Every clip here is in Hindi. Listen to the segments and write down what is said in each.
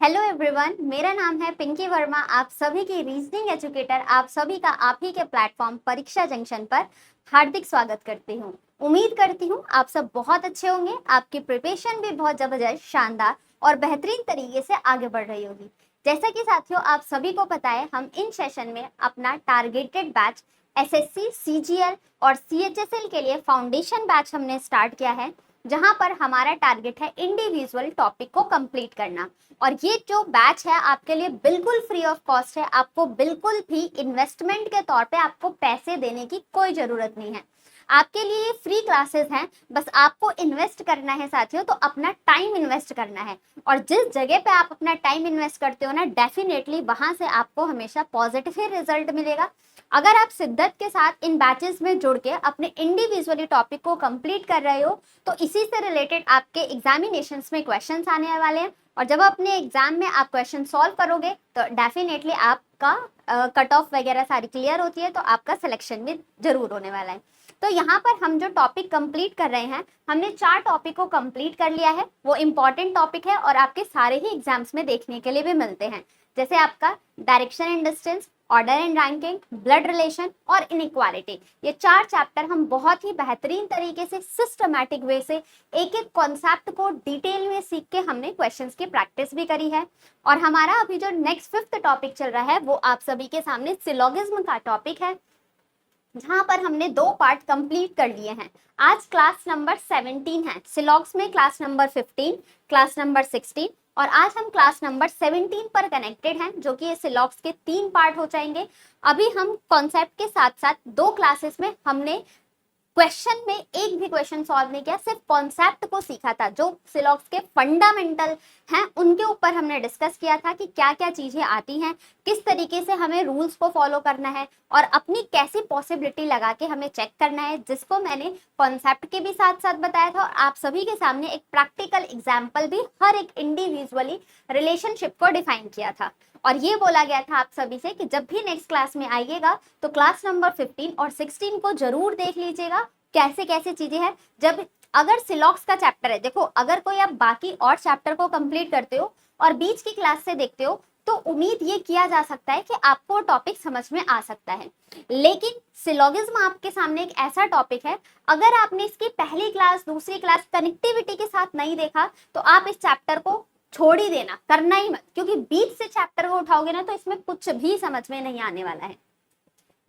हेलो एवरीवन, मेरा नाम है पिंकी वर्मा। आप सभी की रीजनिंग एजुकेटर, आप सभी का आप ही के प्लेटफॉर्म परीक्षा जंक्शन पर हार्दिक स्वागत करती हूँ। उम्मीद करती हूँ आप सब बहुत अच्छे होंगे, आपकी प्रिपरेशन भी बहुत जबरदस्त, शानदार और बेहतरीन तरीके से आगे बढ़ रही होगी। जैसा कि साथियों आप सभी को पता है, हम इन सेशन में अपना टारगेटेड बैच एसएससी, सीजीएल और सीएचएसएल के लिए फाउंडेशन बैच हमने स्टार्ट किया है, जहां पर हमारा टारगेट है इंडिविजुअल टॉपिक को कंप्लीट करना। और ये जो बैच है आपके लिए बिल्कुल फ्री ऑफ कॉस्ट है। आपको बिल्कुल भी इन्वेस्टमेंट के तौर पे आपको पैसे देने की कोई जरूरत नहीं है। आपके लिए ये फ्री क्लासेस हैं, बस आपको इन्वेस्ट करना है साथियों, तो अपना टाइम इन्वेस्ट करना है। और जिस जगह पे आप अपना टाइम इन्वेस्ट करते हो ना, डेफिनेटली वहां से आपको हमेशा पॉजिटिव ही रिजल्ट मिलेगा। अगर आप शिद्दत के साथ इन बैचेस में जुड़ के अपने इंडिविजुअली टॉपिक को कंप्लीट कर रहे हो, तो इसी से रिलेटेड आपके एग्जामिनेशंस में क्वेश्चंस आने वाले हैं। और जब अपने एग्जाम में आप क्वेश्चन सॉल्व करोगे तो डेफिनेटली आपका कट ऑफ वगैरह सारी क्लियर होती है, तो आपका सिलेक्शन भी जरूर होने वाला है। तो यहाँ पर हम जो टॉपिक कंप्लीट कर रहे हैं, हमने 4 टॉपिक को कंप्लीट कर लिया है। वो इंपॉर्टेंट टॉपिक है और आपके सारे ही एग्जाम्स में देखने के लिए भी मिलते हैं, जैसे आपका direction and distance, order and ranking, blood relation और इनइक्वालिटी। ये 4 चैप्टर हम बहुत ही बेहतरीन तरीके से सिस्टमैटिक वे से एक एक कॉन्सेप्ट को डिटेल में सीख के हमने क्वेश्चंस की प्रैक्टिस भी करी है। और हमारा अभी जो नेक्स्ट 5th टॉपिक चल रहा है, वो आप सभी के सामने सिलोगिज्म का टॉपिक है, जहां पर हमने 2 पार्ट कंप्लीट कर लिए हैं। आज क्लास नंबर 17 है, सिलॉग्स में क्लास नंबर 15, क्लास नंबर 16, और आज हम क्लास नंबर 17 पर कनेक्टेड हैं, जो कि ये सिलॉग्स के 3 पार्ट हो जाएंगे। अभी हम कॉन्सेप्ट के साथ साथ 2 क्लासेस में हमने क्वेश्चन में एक भी क्वेश्चन सॉल्व नहीं किया, सिर्फ कॉन्सेप्ट को सीखा था। जो सिलॉग्स के फंडामेंटल हैं उनके ऊपर हमने डिस्कस किया था कि क्या क्या चीजें आती हैं, किस तरीके से हमें रूल्स को फॉलो करना है और अपनी कैसी पॉसिबिलिटी लगा के हमें चेक करना है, जिसको मैंने कॉन्सेप्ट के भी साथ साथ बताया था। और आप सभी के सामने एक प्रैक्टिकल एग्जाम्पल भी हर एक इंडिविजुअली रिलेशनशिप को डिफाइन किया था। और ये बोला गया था आप सभी से कि जब भी नेक्स्ट क्लास में आइएगा तो क्लास नंबर 15 और 16 को जरूर देख लीजिएगा, कैसे कैसे चीजें हैं। जब अगर सिलॉक्स का चैप्टर है, देखो अगर कोई आप बाकी और चैप्टर को कंप्लीट करते हो और बीच की क्लास से देखते हो, तो उम्मीद ये किया जा सकता है कि आपको टॉपिक समझ में आ सकता है। लेकिन सिलॉगिज्म आपके सामने एक ऐसा टॉपिक है, अगर आपने इसकी पहली क्लास, दूसरी क्लास कनेक्टिविटी के साथ नहीं देखा, तो आप इस चैप्टर को छोड़ ही देना, करना ही मत, क्योंकि बीच से चैप्टर को उठाओगे ना तो इसमें कुछ भी समझ में नहीं आने वाला है।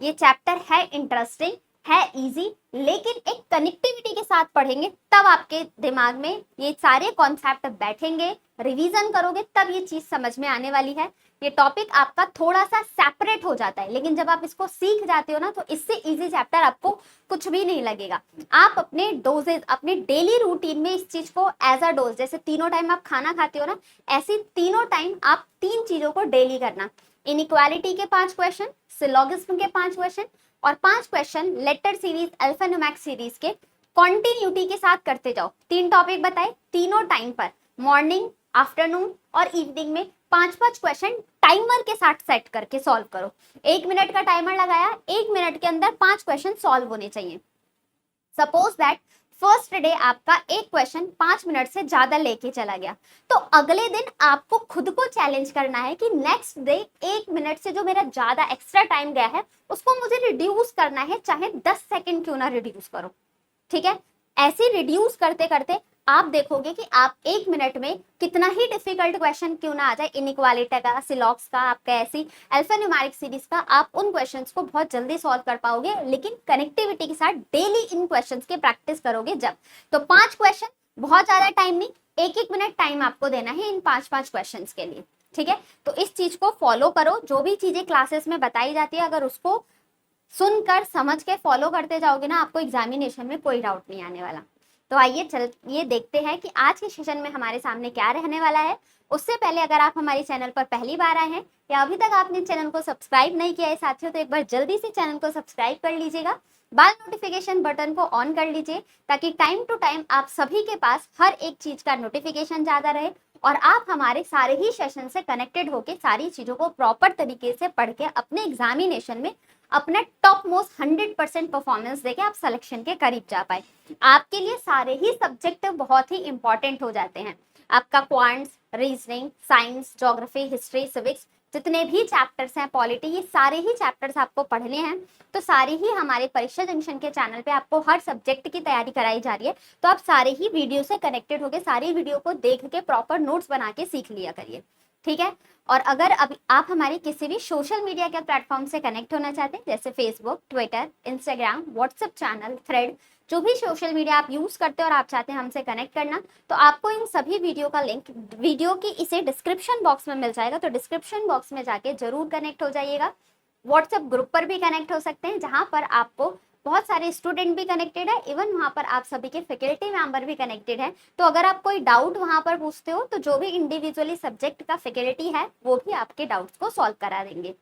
ये चैप्टर है इंटरेस्टिंग, है इजी, लेकिन एक कनेक्टिविटी के साथ पढ़ेंगे तब आपके दिमाग में ये सारे कॉन्सेप्ट बैठेंगे, रिवीजन करोगे तब ये चीज समझ में आने वाली है। ये टॉपिक आपका थोड़ा सा सेपरेट हो जाता है, लेकिन जब आप इसको सीख जाते हो ना, तो इससे इजी चैप्टर आपको कुछ भी नहीं लगेगा। आप अपने डोजेज, अपने डेली रूटीन में इस चीज को एज अ डोज, जैसे तीनों टाइम आप खाना खाते हो ना, ऐसे तीनों टाइम आप 3 चीजों को डेली करना। इनइक्वालिटी के 5 क्वेश्चन, सिलॉगिज्म के 5 क्वेश्चन और 5 question letter series, alphanumeric series के कॉन्टिन्यूटी के साथ करते जाओ। 3 टॉपिक बताए, तीनों टाइम पर, मॉर्निंग, आफ्टरनून और इवनिंग में 5-5 क्वेश्चन टाइमर के साथ सेट करके सॉल्व करो। 1 मिनट का टाइमर लगाया, 1 मिनट के अंदर 5 क्वेश्चन सॉल्व होने चाहिए। सपोज दैट फर्स्ट डे आपका एक क्वेश्चन 5 मिनट से ज्यादा लेके चला गया, तो अगले दिन आपको खुद को चैलेंज करना है कि नेक्स्ट डे 1 मिनट से जो मेरा ज्यादा एक्स्ट्रा टाइम गया है उसको मुझे रिड्यूस करना है, चाहे 10 सेकंड क्यों ना रिड्यूस करो। ठीक है, ऐसे रिड्यूस करते करते आप देखोगे कि आप 1 मिनट में कितना ही डिफिकल्ट क्वेश्चन क्यों ना आ जाए, इनइक्वालिटी का, सिलॉग्स का, आपका ऐसी अल्फान्यूमेरिक सीरीज का, आप उन क्वेश्चंस को बहुत जल्दी सॉल्व कर पाओगे। लेकिन कनेक्टिविटी के साथ डेली इन क्वेश्चंस की प्रैक्टिस करोगे जब, तो 5 क्वेश्चन, बहुत ज्यादा टाइम नहीं, 1-1 मिनट टाइम आपको देना है इन 5-5 क्वेश्चन के लिए। ठीक है, तो इस चीज को फॉलो करो। जो भी चीजें क्लासेस में बताई जाती है, अगर उसको सुनकर समझ के फॉलो करते जाओगे ना, आपको एग्जामिनेशन में कोई डाउट नहीं आने वाला। तो आइए ये देखते हैं कि आज के सेशन में हमारे सामने क्या रहने वाला है। उससे पहले अगर आप हमारे चैनल पर पहली बार आए हैं या अभी तक आपने चैनल को सब्सक्राइब नहीं किया है साथियों, तो एक बार जल्दी से चैनल को सब्सक्राइब कर लीजिएगा, बाल नोटिफिकेशन बटन को ऑन कर लीजिए, ताकि टाइम टू टाइम आप सभी के पास हर एक चीज का नोटिफिकेशन ज्यादा रहे और आप हमारे सारे ही सेशन से कनेक्टेड होकर सारी चीजों को प्रॉपर तरीके से पढ़ के अपने एग्जामिनेशन में अपना टॉप मोस्ट 100% परफॉर्मेंस देके आप सिलेक्शन के करीब जा पाए। आपके लिए सारे ही सब्जेक्ट बहुत ही इंपॉर्टेंट हो जाते हैं। आपका quants, reasoning, science, geography, history, civics, जितने भी चैप्टर्स हैं, पॉलिटी, ये सारे ही चैप्टर्स आपको पढ़ने हैं। तो सारे ही हमारे परीक्षा जंक्शन के चैनल पे आपको हर सब्जेक्ट की तैयारी कराई जा रही है। तो आप सारे ही वीडियो से कनेक्टेड होकर सारी वीडियो को देख के प्रॉपर नोट्स बना के सीख लिया करिए, ठीक है। और अगर अभी आप हमारे किसी भी सोशल मीडिया के प्लेटफॉर्म से कनेक्ट होना चाहते हैं, जैसे Facebook, Twitter, Instagram, WhatsApp channel, thread, जो भी सोशल मीडिया आप यूज करते हो और आप चाहते हैं हमसे कनेक्ट करना, तो आपको इन सभी वीडियो का लिंक वीडियो की इसे डिस्क्रिप्शन बॉक्स में मिल जाएगा। तो डिस्क्रिप्शन बॉक्स में जाके जरूर कनेक्ट हो जाइएगा। व्हाट्सएप ग्रुप पर भी कनेक्ट हो सकते हैं, जहां पर आपको बहुत सारे स्टूडेंट भी कनेक्टेड है, इवन वहां पर आप सभी के फैकल्टी मेंबर भी कनेक्टेड है। तो अगर आप कोई डाउट वहां पर पूछते हो तो जो भी इंडिविजुअली सब्जेक्ट का फैकल्टी है वो भी आपके डाउट्स को सॉल्व करा देंगे।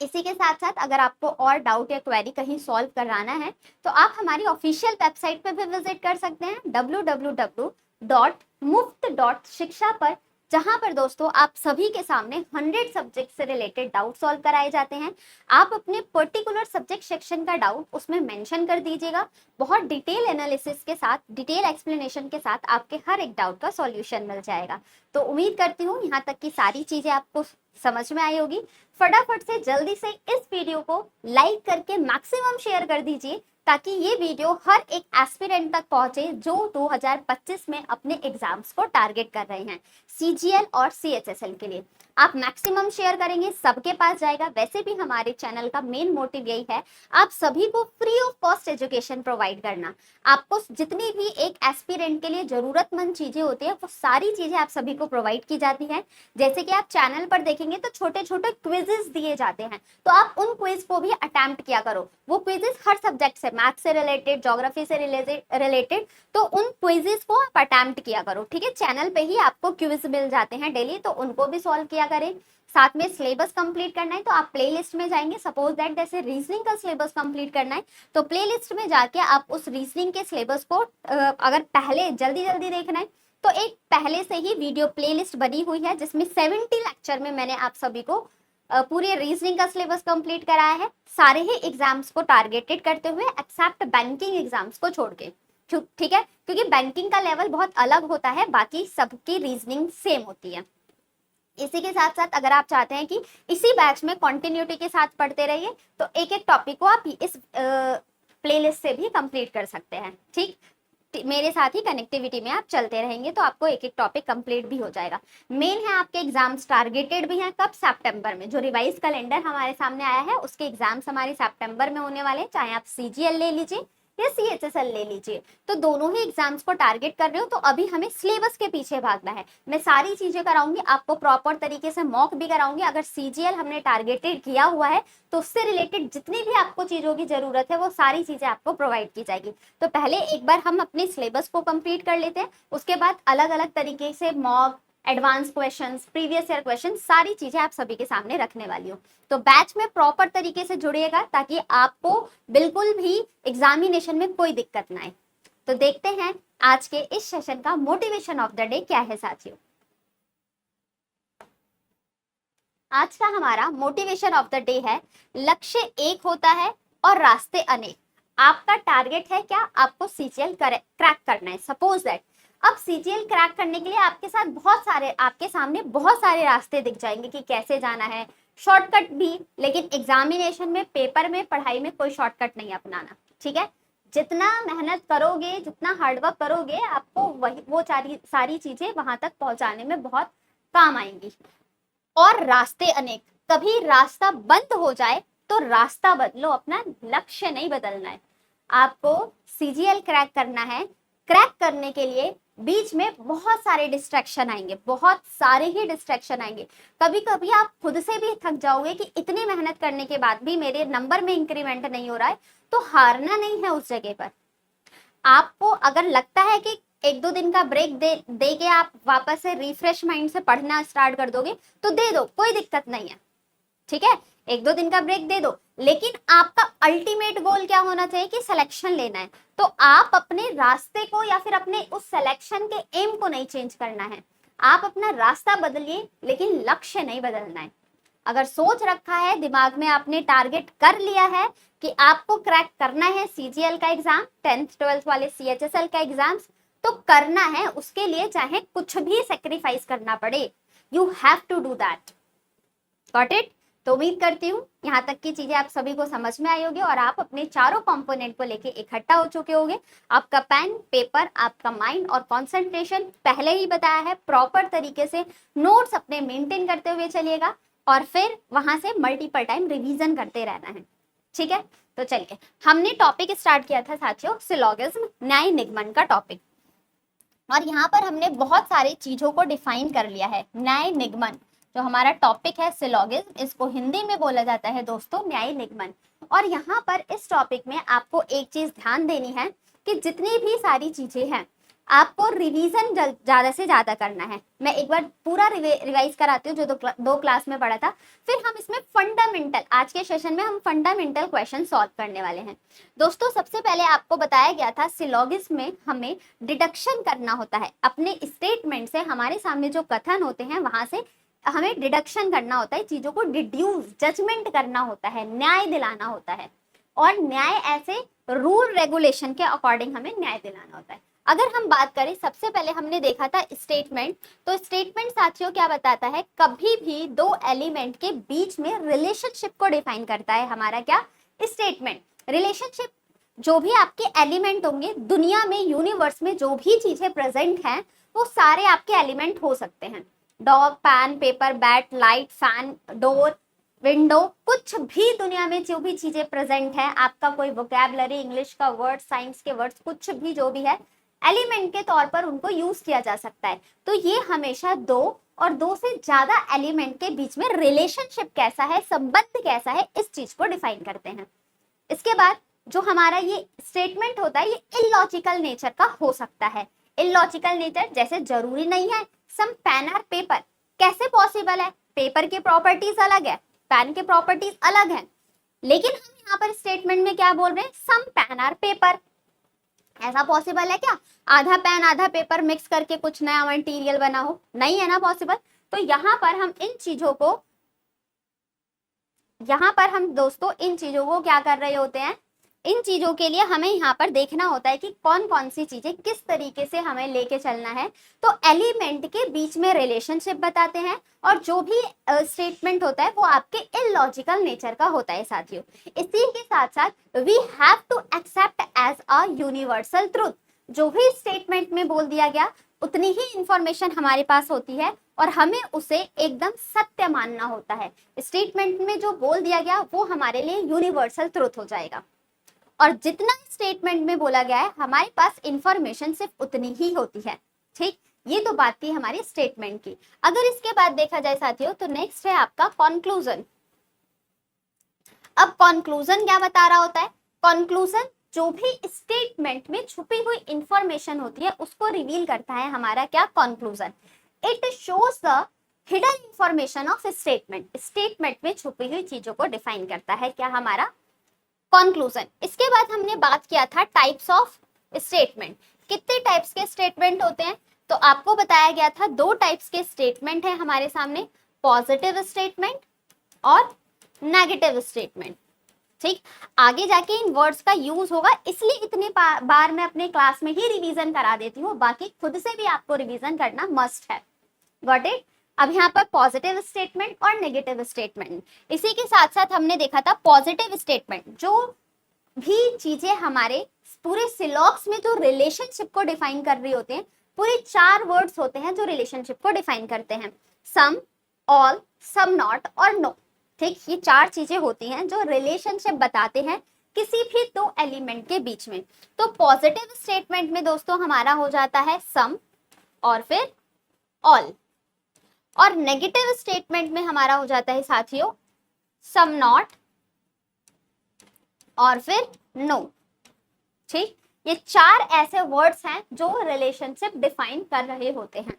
इसी के साथ साथ अगर आपको और डाउट या क्वेरी कहीं सॉल्व कराना है तो आप हमारी ऑफिशियल वेबसाइट पे भी विजिट कर सकते हैं www.muft.shiksha पर, जहां पर दोस्तों आप सभी के सामने 100 सब्जेक्ट से रिलेटेड डाउट सॉल्व कराए जाते हैं। आप अपने पर्टिकुलर सब्जेक्ट सेक्शन का डाउट उसमें मेंशन कर दीजिएगा, बहुत डिटेल एनालिसिस के साथ, डिटेल एक्सप्लेनेशन के साथ आपके हर एक डाउट का सॉल्यूशन मिल जाएगा। तो उम्मीद करती हूँ यहाँ तक की सारी चीजें आपको समझ में आई होगी। फटाफट से जल्दी से इस वीडियो को लाइक करके मैक्सिमम शेयर कर दीजिए, ताकि ये वीडियो हर एक एस्पिरेंट तक पहुंचे जो 2025 में अपने एग्जाम्स को टारगेट कर रहे हैं सीजीएल और सीएचएसएल के लिए। आप मैक्सिमम शेयर करेंगे, सबके पास जाएगा। वैसे भी हमारे चैनल का मेन मोटिव यही है, आप सभी को free of cost education provide करना। आपको जितनी भी एक एस्पिरेंट के लिए जरूरतमंद चीजें होती है वो सारी चीजें आप सभी को प्रोवाइड की जाती हैं। जैसे कि आप चैनल पर देखेंगे तो छोटे छोटे क्विजेस दिए जाते हैं, तो आप उन क्विज को भी अटेम्प्ट किया करो। वो क्विजेस हर सब्जेक्ट से, मैथ से रिलेटेड, ज्योग्राफी से रिलेटेड, तो उन क्विजेस को आप अटेम्प्ट किया करो, ठीक है। चैनल पे ही आपको क्विज मिल जाते हैं डेली, तो उनको भी सॉल्व किया करें। साथ में सिलेबस कंप्लीट करना है तो आप प्लेलिस्ट में जाएंगे। सपोज दैट जैसे रीजनिंग का सिलेबस कंप्लीट करना है तो प्लेलिस्ट में जाके आप उस रीजनिंग के सिलेबस को अगर पहले जल्दी जल्दी देखना है तो एक पहले से ही वीडियो प्लेलिस्ट बनी हुई है, जिसमें 70 लेक्चर में मैंने आप सभी को पूरे रीजनिंग का सिलेबस कंप्लीट कराया है, सारे ही एग्जाम्स को टारगेटेड करते हुए, एक्सेप्ट बैंकिंग एग्जाम्स को छोड़ के, ठीक है, क्योंकि बैंकिंग का लेवल बहुत अलग होता है, बाकी सबकी रीजनिंग सेम होती है। इसी के साथ साथ अगर आप चाहते हैं कि इसी बैच में कंटिन्यूटी के साथ पढ़ते रहिए तो एक एक टॉपिक को आप इस प्लेलिस्ट से भी कंप्लीट कर सकते हैं, ठीक। मेरे साथ ही कनेक्टिविटी में आप चलते रहेंगे तो आपको एक एक टॉपिक कंप्लीट भी हो जाएगा। मेन है आपके एग्जाम्स टारगेटेड भी हैं कब, सितंबर में। जो रिवाइज कैलेंडर हमारे सामने आया है उसके एग्जाम्स हमारे सितंबर में होने वाले हैं, चाहे आप सीजीएल ले लीजिए या सीएचएसएल ले लीजिए, तो दोनों ही एग्जाम्स को टारगेट कर रहे हो। तो अभी हमें सिलेबस के पीछे भागना है। मैं सारी चीजें कराऊंगी, आपको प्रॉपर तरीके से मॉक भी कराऊंगी। अगर सीजीएल हमने टारगेटेड किया हुआ है तो उससे रिलेटेड जितनी भी आपको चीजों की जरूरत है वो सारी चीजें आपको प्रोवाइड की जाएगी। तो पहले एक बार हम अपने सिलेबस को कंप्लीट कर लेते हैं, उसके बाद अलग अलग तरीके से mock, advance questions, previous year question, सारी चीजें आप सभी के सामने रखने वाली हूँ। तो बैच में प्रॉपर तरीके से जुड़िएगा ताकि आपको बिल्कुल भी एग्जामिनेशन में कोई दिक्कत ना आए। तो देखते हैं आज के इस सेशन का मोटिवेशन ऑफ द डे क्या है साथियों। आज का हमारा मोटिवेशन ऑफ द डे है, लक्ष्य एक होता है और रास्ते अनेक। आपका टारगेट है क्या, आपको सीजीएल क्रैक करना है। सपोज दैट अब सीजीएल क्रैक करने के लिए आपके सामने बहुत सारे रास्ते दिख जाएंगे कि कैसे जाना है, शॉर्टकट भी, लेकिन एग्जामिनेशन में, पेपर में, पढ़ाई में कोई शॉर्टकट नहीं अपनाना, ठीक है। जितना मेहनत करोगे, जितना हार्डवर्क करोगे, आपको वो सारी चीजें वहां तक पहुंचाने में बहुत काम आएंगी। और रास्ते अनेक, कभी रास्ता बंद हो जाए तो रास्ता बदलो, अपना लक्ष्य नहीं बदलना है। आपको सीजीएल क्रैक करना है। क्रैक करने के लिए बीच में बहुत सारे डिस्ट्रैक्शन आएंगे, बहुत सारे ही डिस्ट्रैक्शन आएंगे। कभी कभी आप खुद से भी थक जाओगे कि इतनी मेहनत करने के बाद भी मेरे नंबर में इंक्रीमेंट नहीं हो रहा है, तो हारना नहीं है उस जगह पर। आपको अगर लगता है कि एक दो दिन का ब्रेक दे के आप वापस से रिफ्रेश माइंड से पढ़ना स्टार्ट कर दोगे तो दे दो, कोई दिक्कत नहीं है, ठीक है। एक दो दिन का ब्रेक दे दो, लेकिन आपका अल्टीमेट गोल क्या होना चाहिए कि सिलेक्शन लेना है। तो आप अपने रास्ते को या फिर अपने उस सिलेक्शन के एम को नहीं चेंज करना है। आप अपना रास्ता बदलिए लेकिन लक्ष्य नहीं बदलना है। अगर सोच रखा है, दिमाग में आपने टारगेट कर लिया है कि आपको क्रैक करना है सीजीएल का एग्जाम, 10th 12th वाले सीएचएसएल का एग्जाम्स, तो करना है, उसके लिए चाहे कुछ भी सेक्रीफाइस करना पड़े, you have to do that. Got it? तो उम्मीद करती हूँ यहाँ तक की चीजें आप सभी को समझ में आई होगी और आप अपने चारों कंपोनेंट को लेके इकट्ठा हो चुके होंगे। आपका पेन, पेपर, आपका माइंड और कंसंट्रेशन पहले ही बताया है, प्रॉपर तरीके से नोट्स अपने मेंटेन करते हुए चलिएगा और फिर वहां से मल्टीपल टाइम रिवीजन करते रहना है। ठीक है, तो चलिए हमने टॉपिक स्टार्ट किया था साथियों, सिलोगिज्म, न्याय निगमन का टॉपिक, और यहाँ पर हमने बहुत सारी चीजों को डिफाइन कर लिया है। न्याय निगमन जो हमारा टॉपिक है सिलोगिज्म, इसको हिंदी में बोला जाता है दोस्तों न्याय निगमन। और यहाँ पर इस टॉपिक में आपको एक चीज ध्यान देनी है कि जितनी भी सारी चीजें हैं आपको रिवीजन ज्यादा से ज्यादा करना है। मैं एक बार पूरा रिवाइज कराती हूँ जो दो क्लास में पढ़ा था, फिर हम इसमें फंडामेंटल, आज के सेशन में हम फंडामेंटल क्वेश्चन सॉल्व करने वाले हैं। दोस्तों सबसे पहले आपको बताया गया था सिलोगिज्म में हमें डिडक्शन करना होता है, अपने स्टेटमेंट से हमारे सामने जो कथन होते हैं वहां से हमें डिडक्शन करना होता है, चीजों को डिड्यूस, जजमेंट करना होता है, न्याय दिलाना होता है। और न्याय ऐसे रूल रेगुलेशन के अकॉर्डिंग हमें न्याय दिलाना होता है। अगर हम बात करें, सबसे पहले हमने देखा था स्टेटमेंट, तो स्टेटमेंट साथियों क्या बताता है, कभी भी दो एलिमेंट के बीच में रिलेशनशिप को डिफाइन करता है हमारा क्या, स्टेटमेंट। रिलेशनशिप, जो भी आपके एलिमेंट होंगे दुनिया में, यूनिवर्स में जो भी चीजें प्रेजेंट हैं वो सारे आपके एलिमेंट हो सकते हैं। Dog, pan, paper, bat, light, fan, door, window, कुछ भी दुनिया में जो भी चीजें प्रेजेंट है, आपका कोई वोकैबुलरी, इंग्लिश का वर्ड, साइंस के वर्ड्स, कुछ भी जो भी है एलिमेंट के तौर पर उनको यूज किया जा सकता है। तो ये हमेशा दो और दो से ज्यादा एलिमेंट के बीच में रिलेशनशिप कैसा है, संबंध कैसा है, इस चीज को डिफाइन करते हैं। इसके बाद जो हमारा ये स्टेटमेंट होता है ये इलॉजिकल नेचर का हो सकता है। इलॉजिकल नेचर जैसे जरूरी नहीं है सम पेन और पेपर, कैसे पॉसिबल है, पेपर की प्रॉपर्टीज अलग है, पेन की प्रॉपर्टीज अलग है, लेकिन हम यहाँ पर स्टेटमेंट में क्या बोल रहे हैं, सम पेन और पेपर। ऐसा पॉसिबल है क्या, आधा पेन आधा पेपर मिक्स करके कुछ नया मटेरियल बना हो, नहीं है ना पॉसिबल। तो यहाँ पर हम इन चीजों को, यहाँ पर हम दोस्तों इन चीजों को क्या कर रहे होते हैं, इन चीजों के लिए हमें यहाँ पर देखना होता है कि कौन कौन सी चीजें किस तरीके से हमें लेके चलना है। तो एलिमेंट के बीच में रिलेशनशिप बताते हैं और जो भी स्टेटमेंट होता है वो आपके इलॉजिकल नेचर का होता है साथियों। इसी के साथ साथ we have to accept as a universal truth, जो भी स्टेटमेंट में बोल दिया गया उतनी ही इंफॉर्मेशन हमारे पास होती है और हमें उसे एकदम सत्य मानना होता है। स्टेटमेंट में जो बोल दिया गया वो हमारे लिए यूनिवर्सल ट्रूथ हो जाएगा और जितना स्टेटमेंट में बोला गया है हमारे पास इंफॉर्मेशन सिर्फ उतनी ही होती है। ठीक, ये तो बात थी हमारी स्टेटमेंट की। अगर इसके बाद देखा जाए साथियों तो नेक्स्ट है आपका कंक्लूजन। अब कंक्लूजन क्या बता रहा होता है, कंक्लूजन जो भी स्टेटमेंट में छुपी हुई इंफॉर्मेशन होती है उसको रिवील करता है हमारा क्या, conclusion. It shows the hidden information of statement, statement में छुपी हुई चीजों को डिफाइन करता है क्या, हमारा कंक्लूजन। इसके बाद हमने बात किया था टाइप्स ऑफ स्टेटमेंट, कितने टाइप्स के स्टेटमेंट होते हैं, तो आपको बताया गया था दो टाइप्स के स्टेटमेंट है हमारे सामने, पॉजिटिव स्टेटमेंट और नेगेटिव स्टेटमेंट। ठीक, आगे जाके इन वर्ड्स का यूज होगा इसलिए इतने बार मैं अपने क्लास में ही रिवीजन करा देती हूँ, बाकी खुद से भी आपको रिवीजन करना मस्ट है। Got it? अब यहाँ पर पॉजिटिव स्टेटमेंट और नेगेटिव स्टेटमेंट, इसी के साथ साथ हमने देखा था पॉजिटिव स्टेटमेंट, जो भी चीजें हमारे पूरे सिलॉग्स में जो रिलेशनशिप को डिफाइन कर रही होते हैं, पूरे 4 वर्ड्स होते हैं जो रिलेशनशिप को डिफाइन करते हैं, सम, ऑल, सम नॉट और नो। ठीक, ये 4 चीजें होती हैं जो रिलेशनशिप बताते हैं किसी भी दो एलिमेंट के बीच में। तो पॉजिटिव स्टेटमेंट में दोस्तों हमारा हो जाता है सम और फिर ऑल, और नेगेटिव स्टेटमेंट में हमारा हो जाता है साथियों सम नॉट और फिर नो। ठीक, ये 4 ऐसे वर्ड्स हैं जो रिलेशनशिप डिफाइन कर रहे होते हैं।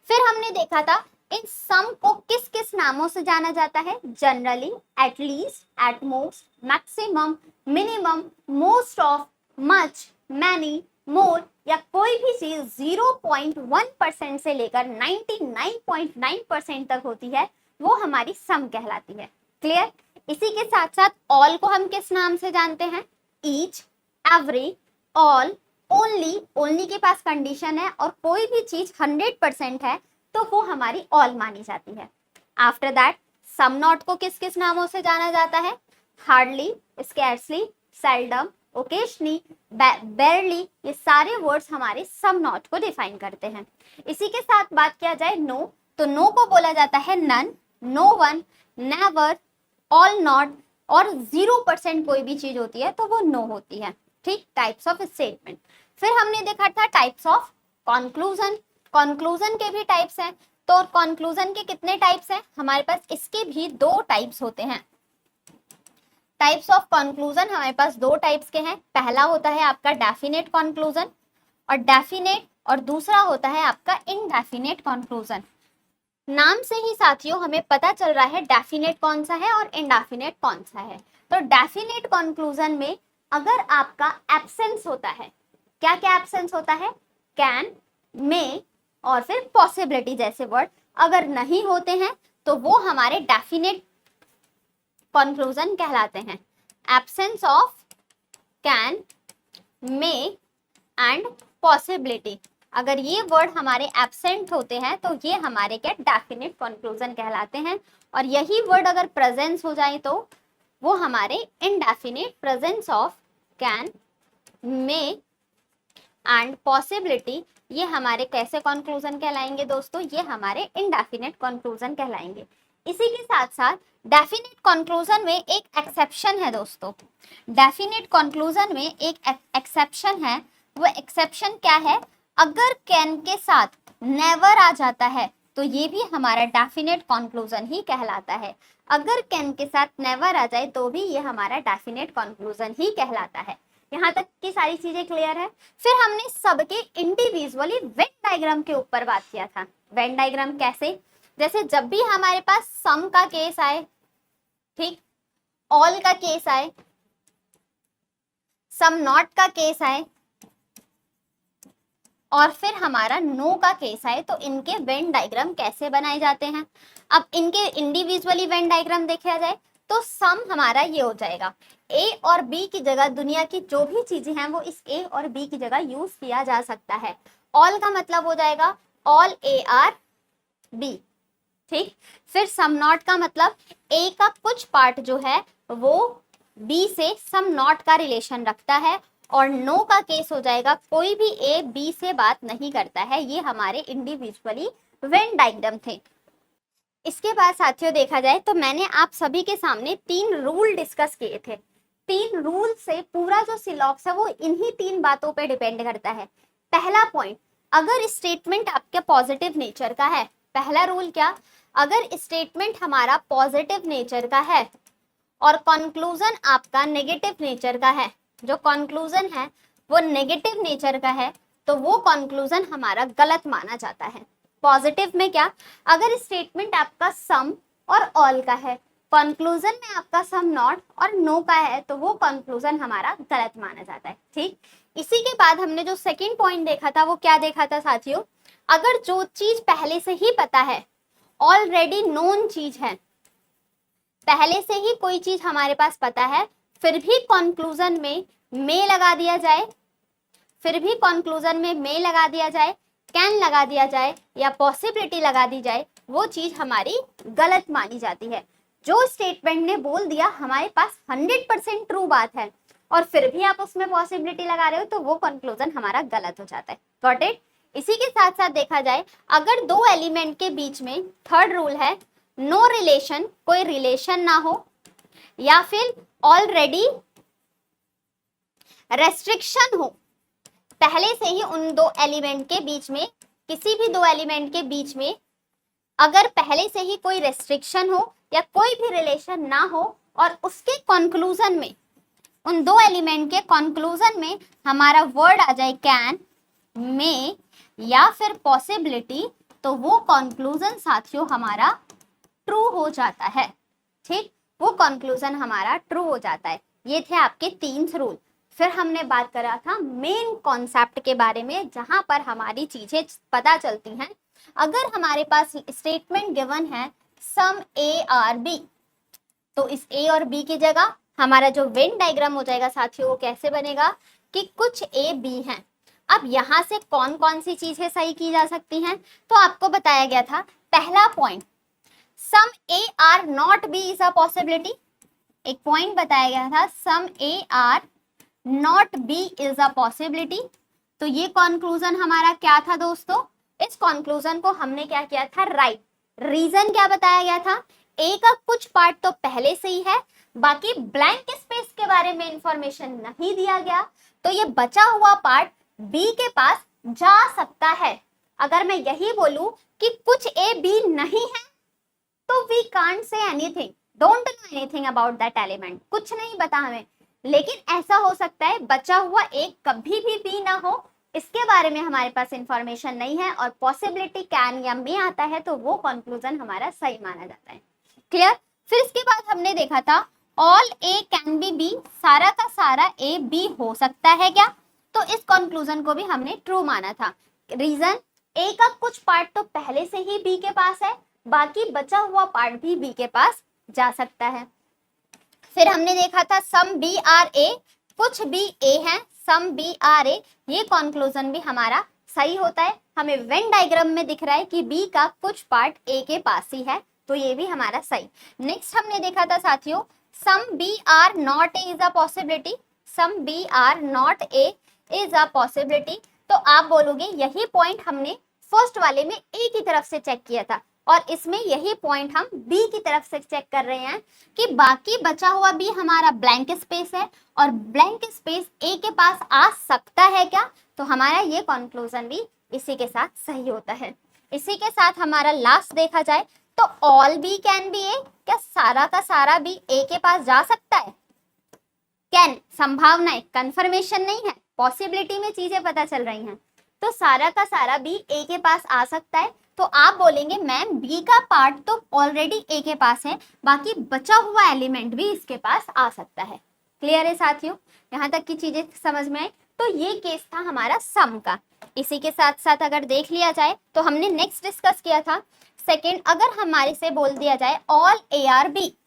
फिर हमने देखा था इन सम को किस किस नामों से जाना जाता है, generally, at least, at most, maximum, minimum, most of, much, many, more, या कोई भी चीज 0.1% से लेकर 99.9% तक होती है वो हमारी सम कहलाती है। क्लियर? इसी के साथ साथ ऑल को हम किस नाम से जानते हैं, ईच, एवरी, ऑल, ओनली के पास कंडीशन है और कोई भी चीज 100% है तो वो हमारी ऑल मानी जाती है। आफ्टर दैट सम नॉट को किस किस नामों से जाना जाता है? हार्डली, स्कैर्सली, सेल्डम, ओकेशनली, बेयरली, ये सारे वर्ड्स हमारे सम नॉट को डिफाइन करते हैं। इसी के साथ बात किया जाए नो, तो नो को बोला जाता है none, no one, never, all not, और 0% कोई भी चीज होती है तो वो नो होती है। ठीक, टाइप्स ऑफ स्टेटमेंट। फिर हमने देखा था टाइप्स ऑफ कंक्लूजन। कंक्लूजन के भी टाइप्स हैं। तो कंक्लूजन के कितने टाइप्स हैं? हमारे पास इसके भी 2 टाइप्स होते हैं। टाइप्स ऑफ कंक्लूजन हमारे पास 2 टाइप्स के हैं। पहला होता है आपका डेफिनेट कंक्लूजन और दूसरा होता है आपका इनडेफिनेट कंक्लूजन। नाम से ही साथियों हमें पता चल रहा है डेफिनेट कौन सा है और इनडेफिनेट कौन सा है। तो डेफिनेट कंक्लूजन में अगर आपका एब्सेंस होता है, क्या क्या एब्सेंस होता है? कैन, मे और फिर पॉसिबिलिटी जैसे वर्ड अगर नहीं होते हैं तो वो हमारे डेफिनेट कंक्लूजन कहलाते हैं। Absence of can, may and possibility, अगर ये वर्ड हमारे एब्सेंट होते हैं तो ये हमारे क्या डेफिनेट कंक्लूजन कहलाते हैं। और यही वर्ड अगर प्रेजेंस हो जाए तो वो हमारे indefinite, presence of can, may and possibility, ये हमारे कैसे कंक्लूजन कहलाएंगे दोस्तों? ये हमारे इनडेफिनेट कंक्लूजन कहलाएंगे। इसी के साथ साथ डेफिनेट कंक्लूजन में एक एक्सेप्शन है दोस्तों। डेफिनेट कंक्लूजन में एक एक्सेप्शन है। वो एक्सेप्शन क्या है? अगर कैन के साथ नेवर आ जाता है तो ये भी हमारा डेफिनेट कंक्लूजन ही कहलाता है। अगर कैन के साथ नेवर आ जाए तो भी ये हमारा डेफिनेट कंक्लूजन ही कहलाता है। यहाँ तक की सारी चीजें क्लियर है। फिर हमने सबके इंडिविजुअली वेन डायग्राम के ऊपर बात किया था। वेन डायग्राम कैसे? जैसे जब भी हमारे पास सम का केस आए, ठीक, ऑल का केस आए, सम नॉट का केस आए और फिर हमारा नो का केस आए तो इनके वेन डायग्राम कैसे बनाए जाते हैं। अब इनके इंडिविजुअली वेन डायग्राम देखा जाए तो सम हमारा ये हो जाएगा, ए और बी की जगह दुनिया की जो भी चीजें हैं वो इस ए और बी की जगह यूज किया जा सकता है। ऑल का मतलब हो जाएगा ऑल ए आर बी, ठीक। फिर सम नॉट का मतलब ए का कुछ पार्ट जो है वो बी से सम नॉट का रिलेशन रखता है। और नो का केस हो जाएगा कोई भी ए बी से बात नहीं करता है। ये हमारे इंडिविजुअली वेन डायग्राम थे। इसके बाद साथियों देखा जाए तो मैंने आप सभी के सामने 3 रूल डिस्कस किए थे। 3 रूल से पूरा जो सिलॉक्स है वो इन्हीं 3 बातों पे डिपेंड करता है। पहला पॉइंट, अगर स्टेटमेंट आपके पॉजिटिव नेचर का है, पहला रूल क्या, अगर स्टेटमेंट हमारा पॉजिटिव नेचर का है और कंक्लूजन आपका नेगेटिव नेचर का है, जो कंक्लूजन है वो नेगेटिव नेचर का है तो वो कंक्लूजन हमारा गलत माना जाता है। पॉजिटिव में क्या, अगर स्टेटमेंट आपका सम और ऑल का है, कंक्लूजन में आपका सम नॉट और नो का है तो वो कंक्लूजन हमारा गलत माना जाता है, ठीक। इसी के बाद हमने जो सेकंड पॉइंट देखा था वो क्या देखा था साथियों, अगर जो चीज पहले से ही पता है, ऑलरेडी नोन चीज है, पहले से ही कोई चीज हमारे पास पता है, फिर भी कंक्लूजन में मे लगा दिया जाए, फिर भी कंक्लूजन में मे लगा दिया जाए, कैन लगा दिया जाए या पॉसिबिलिटी लगा दी जाए, वो चीज हमारी गलत मानी जाती है। जो स्टेटमेंट ने बोल दिया हमारे पास 100% ट्रू बात है और फिर भी आप उसमें पॉसिबिलिटी लगा रहे हो तो वो कंक्लूजन हमारा गलत हो जाता है। Got it? इसी के साथ साथ देखा जाए अगर 2 एलिमेंट के बीच में, थर्ड रूल है, नो रिलेशन, कोई रिलेशन ना हो, या फिर ऑलरेडी रेस्ट्रिक्शन हो, पहले से ही उन 2 एलिमेंट के बीच में, किसी भी 2 एलिमेंट के बीच में अगर पहले से ही कोई रेस्ट्रिक्शन हो या कोई भी रिलेशन ना हो और उसके कंक्लूजन में, उन 2 एलिमेंट के कंक्लूजन में हमारा वर्ड आ जाए कैन, मे या फिर पॉसिबिलिटी, तो वो कंक्लूजन साथियों हमारा ट्रू हो जाता है, ठीक, वो कंक्लूजन हमारा ट्रू हो जाता है। ये थे आपके 3 रूल। फिर हमने बात करा था मेन कॉन्सेप्ट के बारे में, जहां पर हमारी चीजें पता चलती हैं। अगर हमारे पास स्टेटमेंट गिवन है सम ए आर बी, तो इस ए और बी की जगह हमारा जो वेन डायग्राम हो जाएगा साथियों वो कैसे बनेगा कि कुछ ए बी हैं। अब यहाँ से कौन कौन सी चीजें सही की जा सकती हैं, तो आपको बताया गया था पहला point, some A are not B is a possibility. एक पॉइंट बताया गया था, some A are not B is a possibility. तो ये कंक्लूजन हमारा क्या था दोस्तों, इस कंक्लूजन को हमने क्या किया था, राइट। रीजन क्या बताया गया था, ए का कुछ पार्ट तो पहले से ही है, बाकी ब्लैंक स्पेस के बारे में इंफॉर्मेशन नहीं दिया गया, तो ये बचा हुआ पार्ट बी के पास जा सकता है। अगर मैं यही बोलूं कि कुछ ए बी नहीं है, तो we can't say anything, don't know anything about that element, कुछ नहीं पता हमें। लेकिन ऐसा हो सकता है बचा हुआ एक कभी भी बी ना हो, इसके बारे में हमारे पास इंफॉर्मेशन नहीं है, और पॉसिबिलिटी कैन या में आता है, तो वो कंक्लूजन हमारा सही माना जाता है। क्लियर। फिर इसके बाद हमने देखा था all A can be B, सारा का सारा ए बी हो सकता है क्या, तो इस कंक्लूजन को भी हमने ट्रू माना था। रीजन, ए का कुछ पार्ट तो पहले से ही बी के पास है, बाकी बचा हुआ पार्ट भी बी के पास जा सकता है। फिर हमने देखा था सम बी आर ए, कुछ भी ए है, सम बी आर ए, ये कंक्लूजन भी हमारा सही होता है। हमें वेन डायग्राम में दिख रहा है कि बी का कुछ पार्ट ए के पास ही है, तो ये भी हमारा सही। नेक्स्ट हमने देखा था साथियों, some B are not A is a possibility, some B are not A is a possibility. तो आप बोलोगे यही पॉइंट हमने फर्स्ट वाले में ए की तरफ से चेक किया था, और इसमें यही पॉइंट हम बी की तरफ से चेक कर रहे हैं कि बाकी बचा हुआ बी हमारा ब्लैंक स्पेस है, और ब्लैंक स्पेस ए के पास आ सकता है क्या, तो हमारा ये कंक्लूजन भी इसी के साथ सही होता है। इसी के साथ हमारा लास्ट देखा जाए तो ऑल बी कैन बी ए, क्या सारा का सारा बी ए के पास जा सकता है, कैन संभावना है, कंफर्मेशन नहीं है, पॉसिबिलिटी में चीजें पता चल रही हैं, तो सारा का सारा बी ए के पास आ सकता है। तो आप बोलेंगे मैम बी का पार्ट तो ऑलरेडी ए के पास है, बाकी बचा हुआ एलिमेंट भी इसके पास आ सकता है। क्लियर है साथियों, यहाँ तक की चीजें समझ में आई। तो ये केस था हमारा सम का। इसी के साथ साथ अगर देख लिया जाए तो हमने नेक्स्ट डिस्कस किया था सेकेंड, अगर हमारे से बोल दिया जाए all A are B,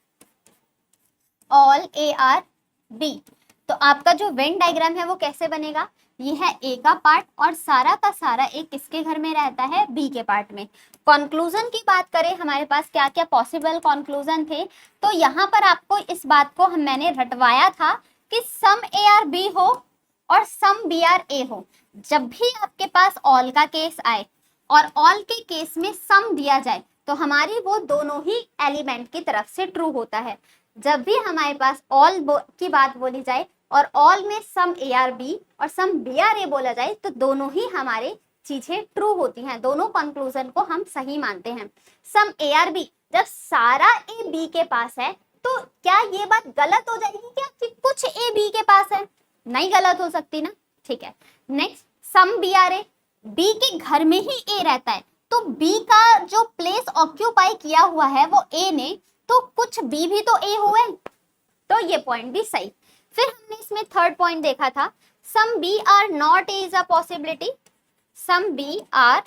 all A are B, तो आपका जो वेन डायग्राम है वो कैसे बनेगा, ये है ए का पार्ट और सारा का सारा ए किसके घर में रहता है, बी के पार्ट में। कंक्लूजन की बात करें हमारे पास क्या क्या पॉसिबल कंक्लूजन थे, तो यहाँ पर आपको इस बात को मैंने रटवाया था कि सम ए आर बी हो और सम बी आर ए हो। जब भी आपके पास ऑल का केस आए और ऑल के केस में सम दिया जाए, तो हमारी वो दोनों ही एलिमेंट की तरफ से ट्रू होता है। जब भी हमारे पास ऑल की बात बोली जाए और ऑल में सम ए आर बी और सम बी आर ए बोला जाए, तो दोनों ही हमारे चीजें ट्रू होती हैं, दोनों कंक्लूजन को हम सही मानते हैं। सम ए आर बी, जब सारा ए बी के पास है, तो क्या ये बात गलत हो जाएगी क्या कि कुछ ए बी के पास है, नहीं गलत हो सकती ना, ठीक है। Next some B are A, B के घर में ही ए रहता है, तो बी का जो प्लेस ऑक्यूपाई किया हुआ है वो ए ने, तो कुछ बी भी तो ए हुए, तो ये पॉइंट भी सही। फिर हमने इसमें थर्ड पॉइंट देखा था some B are not A is a possibility, some B are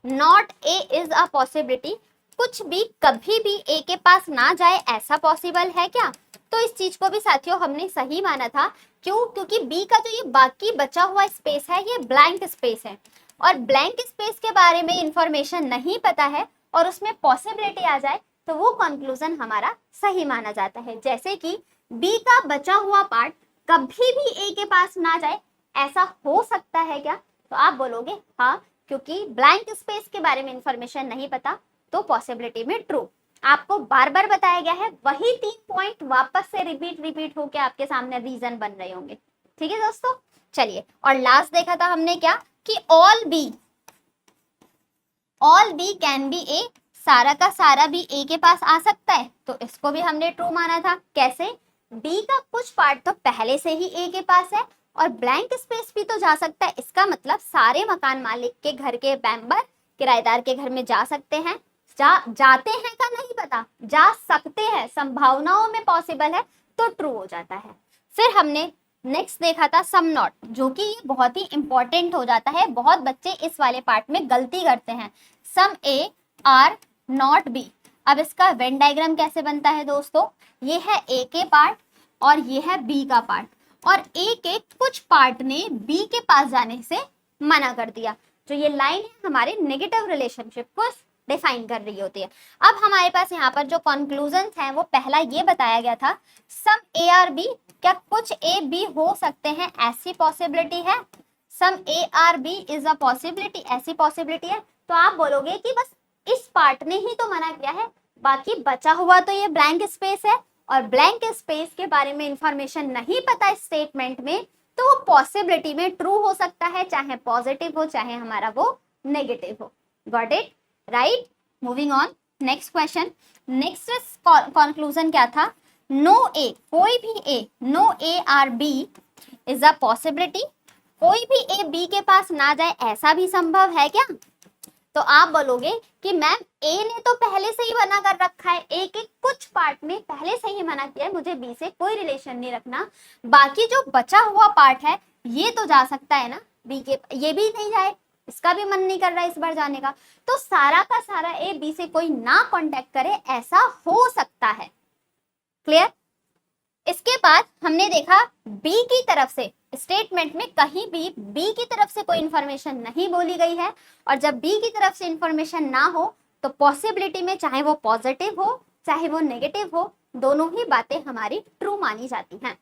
not A is a possibility, कुछ भी कभी भी ए के पास ना जाए ऐसा पॉसिबल है क्या, तो इस चीज को भी साथियों हमने सही माना था। क्यों, क्योंकि बी का जो ये बाकी बचा हुआ स्पेस है ये ब्लैंक स्पेस है, और ब्लैंक स्पेस के बारे में इंफॉर्मेशन नहीं पता है और उसमें पॉसिबिलिटी आ जाए, तो वो कंक्लूजन हमारा सही माना जाता है। जैसे कि बी का बचा हुआ पार्ट कभी भी ए के पास ना जाए, ऐसा हो सकता है क्या, तो आप बोलोगे हाँ, क्योंकि ब्लैंक स्पेस के बारे में इंफॉर्मेशन नहीं पता, तो पॉसिबिलिटी में ट्रू। आपको बार बार बताया गया है, वही 3 पॉइंट वापस से रिपीट होके आपके सामने रीजन बन रहे होंगे, ठीक है दोस्तों। चलिए, और लास्ट देखा था हमने क्या कि all B can be A, सारा का सारा भी ए के पास आ सकता है, तो इसको भी हमने ट्रू माना था। कैसे, बी का कुछ पार्ट तो पहले से ही ए के पास है और ब्लैंक स्पेस भी तो जा सकता है, इसका मतलब सारे मकान मालिक के घर के मेंबर किराएदार के घर में जा सकते हैं, जाते हैं का नहीं पता, जा सकते हैं, संभावनाओं में पॉसिबल है, तो ट्रू हो जाता है। फिर हमने नेक्स्ट देखा था सम नॉट, जो कि ये बहुत ही इंपॉर्टेंट हो जाता है, बहुत बच्चे इस वाले पार्ट में गलती करते हैं। सम ए आर नॉट बी, अब इसका वेन डायग्राम कैसे बनता है दोस्तों, ये है ए के पार्ट और ये है बी का पार्ट, और ए के कुछ पार्ट ने बी के पास जाने से मना कर दिया। जो ये लाइन है हमारे नेगेटिव रिलेशनशिप को डिफाइन कर रही होती है। अब हमारे पास यहाँ पर जो कंक्लूजन हैं वो पहला ये बताया गया था, सम ए आर बी, क्या कुछ ए बी हो सकते हैं, ऐसी पॉसिबिलिटी है। Some A are B is a possibility, ऐसी पॉसिबिलिटी है। तो आप बोलोगे कि बस इस पार्ट ने ही तो मना किया है, बाकी बचा हुआ तो ये ब्लैंक स्पेस है, और ब्लैंक स्पेस के बारे में इंफॉर्मेशन नहीं पता इस स्टेटमेंट में, तो वो पॉसिबिलिटी में ट्रू हो सकता है, चाहे पॉजिटिव हो चाहे हमारा वो नेगेटिव हो। Got it, right. Moving on, next question. Next conclusion क्या था, नो ए, कोई भी A, no A are B is a possibility, कोई भी ए बी के पास ना जाए ऐसा भी संभव है क्या। तो आप बोलोगे कि मैम ए ने तो पहले से ही मना कर रखा है, ए के कुछ पार्ट में पहले से ही मना किया है, मुझे बी से कोई रिलेशन नहीं रखना, बाकी जो बचा हुआ पार्ट है ये तो जा सकता है ना, बी के ये भी नहीं जाए, इसका भी मन नहीं कर रहा है इस बार जाने का, तो सारा का सारा ए बी से कोई ना कांटेक्ट करे, ऐसा हो सकता है। क्लियर। इसके बाद हमने देखा बी की तरफ से स्टेटमेंट में कहीं भी बी की तरफ से कोई इंफॉर्मेशन नहीं बोली गई है, और जब बी की तरफ से इंफॉर्मेशन ना हो तो पॉसिबिलिटी में चाहे वो पॉजिटिव हो चाहे वो नेगेटिव हो, दोनों ही बातें हमारी ट्रू मानी जाती हैं।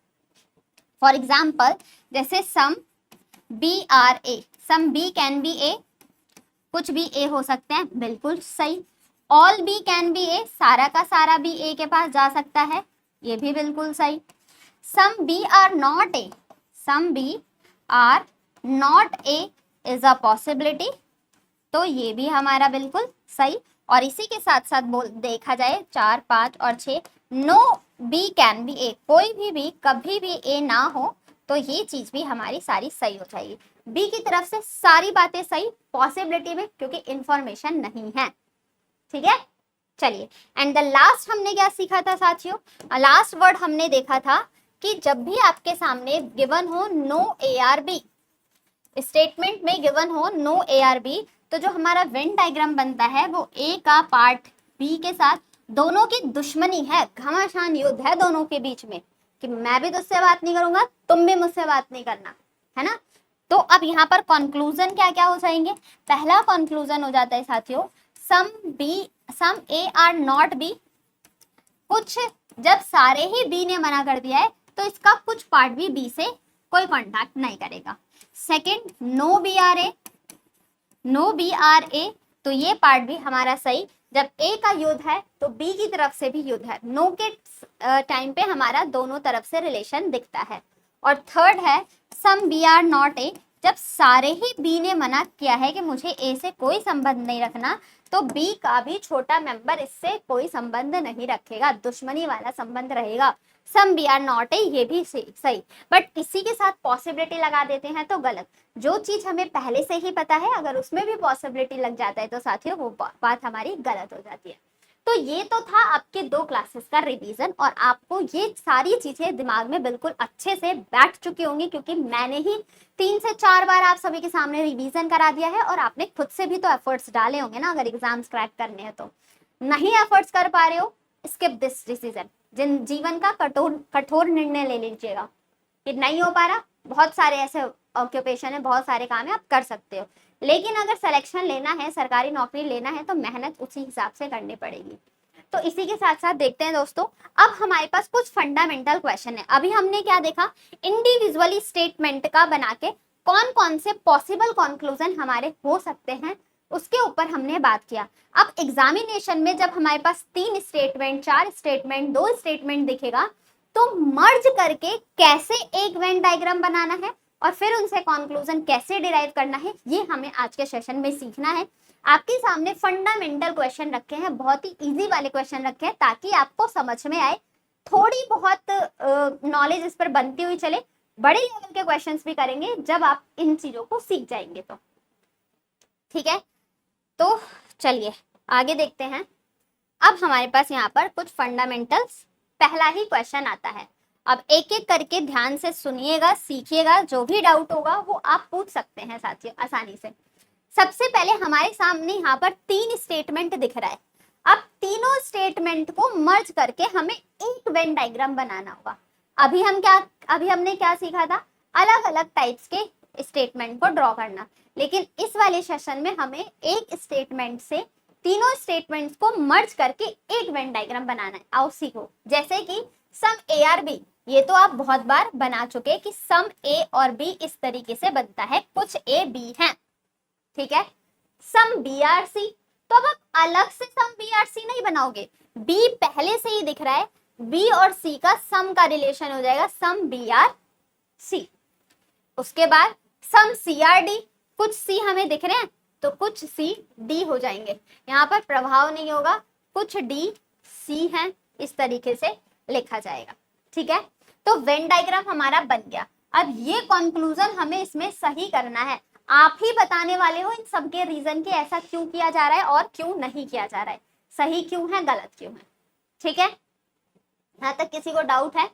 फॉर एग्जाम्पल जैसे some B are A, some B can be A, कुछ भी ए हो सकते हैं, बिल्कुल सही। All B can be A, सारा का सारा भी ए के पास जा सकता है, ये भी बिल्कुल सही। Some B are not A, some B are not A is a possibility, तो ये भी हमारा बिल्कुल सही। और इसी के साथ साथ बोल देखा जाए 4, 5 और 6, नो बी कैन बी ए, कोई भी कभी भी ए ना हो, तो ये चीज भी हमारी सारी सही हो जाएगी। बी की तरफ से सारी बातें सही, पॉसिबिलिटी में क्योंकि इंफॉर्मेशन नहीं है। ठीक है, चलिए। एंड द लास्ट हमने क्या सीखा था साथियों, लास्ट वर्ड हमने देखा था कि जब भी आपके सामने गिवन हो no A are B, statement में गिवन हो नो ए आर बी, तो जो हमारा वेन डायग्राम बनता है वो ए का पार्ट बी के साथ, दोनों की दुश्मनी है, घमासान युद्ध है दोनों के बीच में, कि मैं भी तुझसे बात नहीं करूंगा, तुम भी मुझसे बात नहीं करना, है ना। तो अब यहाँ पर कंक्लूजन क्या क्या हो जाएंगे, पहला कंक्लूजन हो जाता है साथियों, सम ए आर नॉट बी, कुछ जब सारे ही बी ने मना कर दिया है तो इसका कुछ पार्ट भी बी से कोई कांटेक्ट नहीं करेगा। Second, no B are A, no B are A, तो ये पार्ट भी हमारा सही, जब ए का युद्ध है तो बी की तरफ से भी युद्ध है, नो के टाइम पे हमारा दोनों तरफ से रिलेशन दिखता है। और थर्ड है some B are not A, जब सारे ही बी ने मना किया है कि मुझे ए से कोई संबंध नहीं रखना, तो बी का भी छोटा मेंबर इससे कोई संबंध नहीं रखेगा, दुश्मनी वाला संबंध रहेगा। Some B are not A, ये भी सही, बट किसी के साथ पॉसिबिलिटी लगा देते हैं तो गलत। जो चीज हमें पहले से ही पता है अगर उसमें भी पॉसिबिलिटी लग जाता है तो साथियों वो बात हमारी गलत हो जाती है। तो ये तो था आपके 2 क्लासेस का रिवीजन, और आपको ये सारी चीजें दिमाग में बिल्कुल अच्छे से बैठ चुकी होंगी, क्योंकि मैंने ही 3 से 4 बार आप सभी के सामने रिवीजन करा दिया है, और आपने खुद से भी तो एफर्ट्स डाले होंगे ना, अगर एग्जाम्स क्रैक करने हैं तो। नहीं एफर्ट्स कर पा रहे हो, स्किप दिस डिसीजन, जिन जीवन का कठोर निर्णय ले लीजिएगा कि नहीं हो पा रहा, बहुत सारे ऐसे ऑक्यूपेशन है, बहुत सारे काम है, आप कर सकते हो, लेकिन अगर सिलेक्शन लेना है, सरकारी नौकरी लेना है, तो मेहनत उसी हिसाब से करनी पड़ेगी। तो इसी के साथ साथ देखते हैं दोस्तों, अब हमारे पास कुछ फंडामेंटल क्वेश्चन है। अभी हमने क्या देखा, इंडिविजुअली स्टेटमेंट का बना के कौन कौन से पॉसिबल कंक्लूजन हमारे हो सकते हैं, उसके ऊपर हमने बात किया। अब एग्जामिनेशन में जब हमारे पास 3 स्टेटमेंट, 4 स्टेटमेंट, 2 स्टेटमेंट दिखेगा, तो मर्ज करके कैसे एक वेन डायग्राम बनाना है और फिर उनसे कंक्लूजन कैसे डिराइव करना है, ये हमें आज के सेशन में सीखना है। आपके सामने फंडामेंटल क्वेश्चन रखे हैं, बहुत ही इजी वाले क्वेश्चन रखे हैं, ताकि आपको समझ में आए, थोड़ी बहुत नॉलेज इस पर बनती हुई चले। बड़े लेवल के क्वेश्चंस भी करेंगे जब आप इन चीजों को सीख जाएंगे तो। ठीक है, तो चलिए आगे देखते हैं। अब हमारे पास यहाँ पर कुछ फंडामेंटल्स, पहला ही क्वेश्चन आता है। अब एक एक करके ध्यान से सुनिएगा, सीखिएगा, जो भी डाउट होगा वो आप पूछ सकते हैं साथियों आसानी से। सबसे पहले हमारे सामने यहाँ पर 3 स्टेटमेंट दिख रहा है। अब तीनों स्टेटमेंट को मर्ज करके हमें एक वेन डायग्राम बनाना होगा। अभी हमने क्या सीखा था, अलग अलग टाइप्स के स्टेटमेंट को ड्रॉ करना, लेकिन इस वाले सेशन में हमें एक स्टेटमेंट से तीनों स्टेटमेंट्स को मर्ज करके एक वेन डायग्राम बनाना है। आओ सीखो। जैसे कि सम ए आर बी, ये तो आप बहुत बार बना चुके कि सम ए और बी इस तरीके से बनता है, कुछ ए बी है, ठीक है। सम बी आर सी, तो अब आप अलग से सम बी आर सी नहीं बनाओगे, बी पहले से ही दिख रहा है, बी और सी का सम का रिलेशन हो जाएगा सम बी आर सी। उसके बाद सम सी आर डी, कुछ सी हमें दिख रहे हैं तो कुछ सी डी हो जाएंगे, यहाँ पर प्रभाव नहीं होगा, कुछ डी सी हैं, इस तरीके से लिखा जाएगा, ठीक है। तो वेन डायग्राम हमारा बन गया। अब ये कंक्लूजन हमें इसमें सही करना है, आप ही बताने वाले हो इन सबके रीजन के ऐसा क्यों किया जा रहा है और क्यों नहीं किया जा रहा है, सही क्यों है गलत क्यों है, ठीक है। यहाँ तक किसी को डाउट है?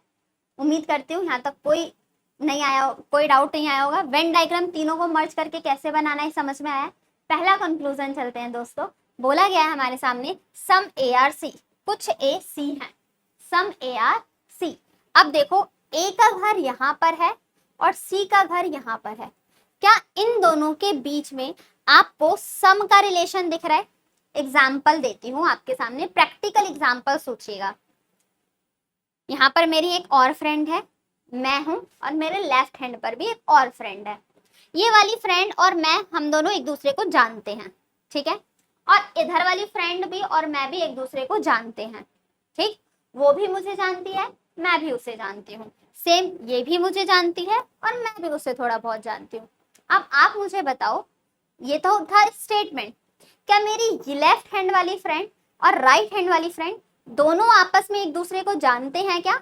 उम्मीद करती हूँ यहाँ तक कोई नहीं आया, कोई डाउट नहीं आया होगा। वेन डायग्राम तीनों को मर्ज करके कैसे बनाना है समझ में आया। पहला कंक्लूजन चलते हैं दोस्तों। बोला गया है हमारे सामने सम ए आर सी, कुछ ए सी है, सम ए आर सी। अब देखो ए का घर यहाँ पर है और सी का घर यहाँ पर है, क्या इन दोनों के बीच में आपको सम का रिलेशन दिख रहा है? एग्जाम्पल देती हूँ आपके सामने, प्रैक्टिकल एग्जाम्पल सोचिएगा। यहाँ पर मेरी एक और फ्रेंड है, मैं हूं, और मेरे लेफ्ट हैंड पर भी एक और फ्रेंड है। ये वाली फ्रेंड और मैं, हम दोनों एक दूसरे को जानते हैं, ठीक है। और इधर वाली फ्रेंड भी और मैं भी एक दूसरे को जानते हैं, ठीक। वो भी मुझे जानती है, मैं भी उसे जानती हूँ, सेम ये भी मुझे जानती है और मैं भी उसे थोड़ा बहुत जानती हूँ। अब आप मुझे बताओ, ये तो था स्टेटमेंट, क्या मेरी लेफ्ट हैंड वाली फ्रेंड और राइट हैंड वाली फ्रेंड दोनों आपस में एक दूसरे को जानते हैं क्या?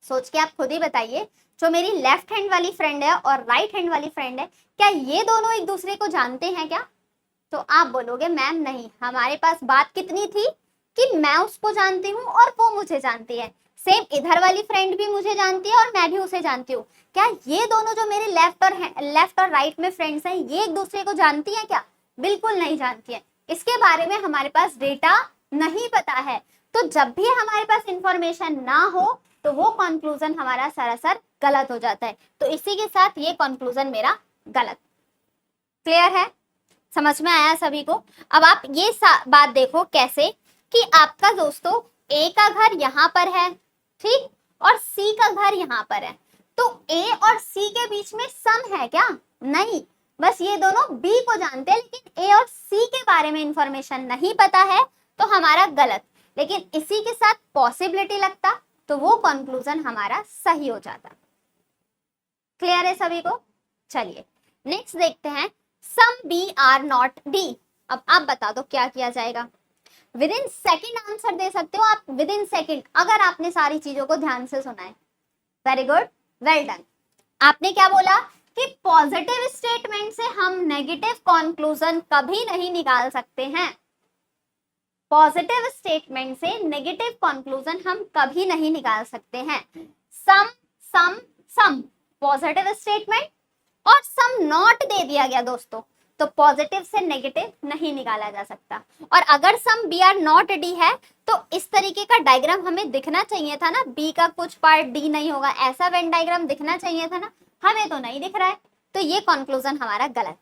सोच के आप खुद ही बताइए। जो मेरी लेफ्ट हैंड वाली फ्रेंड है और राइट हैंड वाली फ्रेंड है, क्या ये दोनों एक दूसरे को जानते हैं क्या? तो आप बोलोगे मैम नहीं, हमारे पास बात कितनी थी कि मैं उसको जानती हूँ और वो मुझे जानती है, सेम इधर वाली फ्रेंड भी मुझे जानती है और मैं भी उसे जानती हूँ। क्या ये दोनों जो मेरे लेफ्ट और राइट में फ्रेंड्स हैं, ये एक दूसरे को जानती हैं क्या? बिल्कुल नहीं जानती है। इसके बारे में हमारे पास डेटा नहीं पता है। तो जब भी हमारे पास इंफॉर्मेशन ना हो तो वो कंक्लूजन हमारा सरासर गलत हो जाता है। तो इसी के साथ ये कंक्लूजन मेरा गलत। क्लियर है? समझ में आया सभी को? अब आप ये बात देखो कैसे कि आपका दोस्तों ए का घर यहाँ पर है, ठीक, और सी का घर यहाँ पर है, तो ए और सी के बीच में सम है क्या? नहीं, बस ये दोनों बी को जानते हैं, लेकिन ए और सी के बारे में इंफॉर्मेशन नहीं पता है, तो हमारा गलत। लेकिन इसी के साथ पॉसिबिलिटी लगता तो वो कंक्लूजन हमारा सही हो जाता। क्लियर है सभी को? चलिए नेक्स्ट देखते हैं, some B are not D. अब आप बता दो क्या किया जाएगा। विद इन सेकेंड आंसर दे सकते हो आप, विद इन सेकेंड, अगर आपने सारी चीजों को ध्यान से सुना है। Very good, well done. आपने क्या बोला कि पॉजिटिव स्टेटमेंट से हम नेगेटिव कंक्लूजन कभी नहीं निकाल सकते हैं। पॉजिटिव स्टेटमेंट से नेगेटिव कंक्लूजन हम कभी नहीं निकाल सकते हैं। सम सम सम पॉजिटिव स्टेटमेंट और सम नॉट दे दिया गया दोस्तों, तो पॉजिटिव से नेगेटिव नहीं निकाला जा सकता। और अगर some B are not D है तो इस तरीके का डायग्राम हमें दिखना चाहिए था ना, बी का कुछ पार्ट डी नहीं होगा, ऐसा वेन डायग्राम दिखना चाहिए था ना, हमें तो नहीं दिख रहा है, तो ये कंक्लूजन हमारा गलत।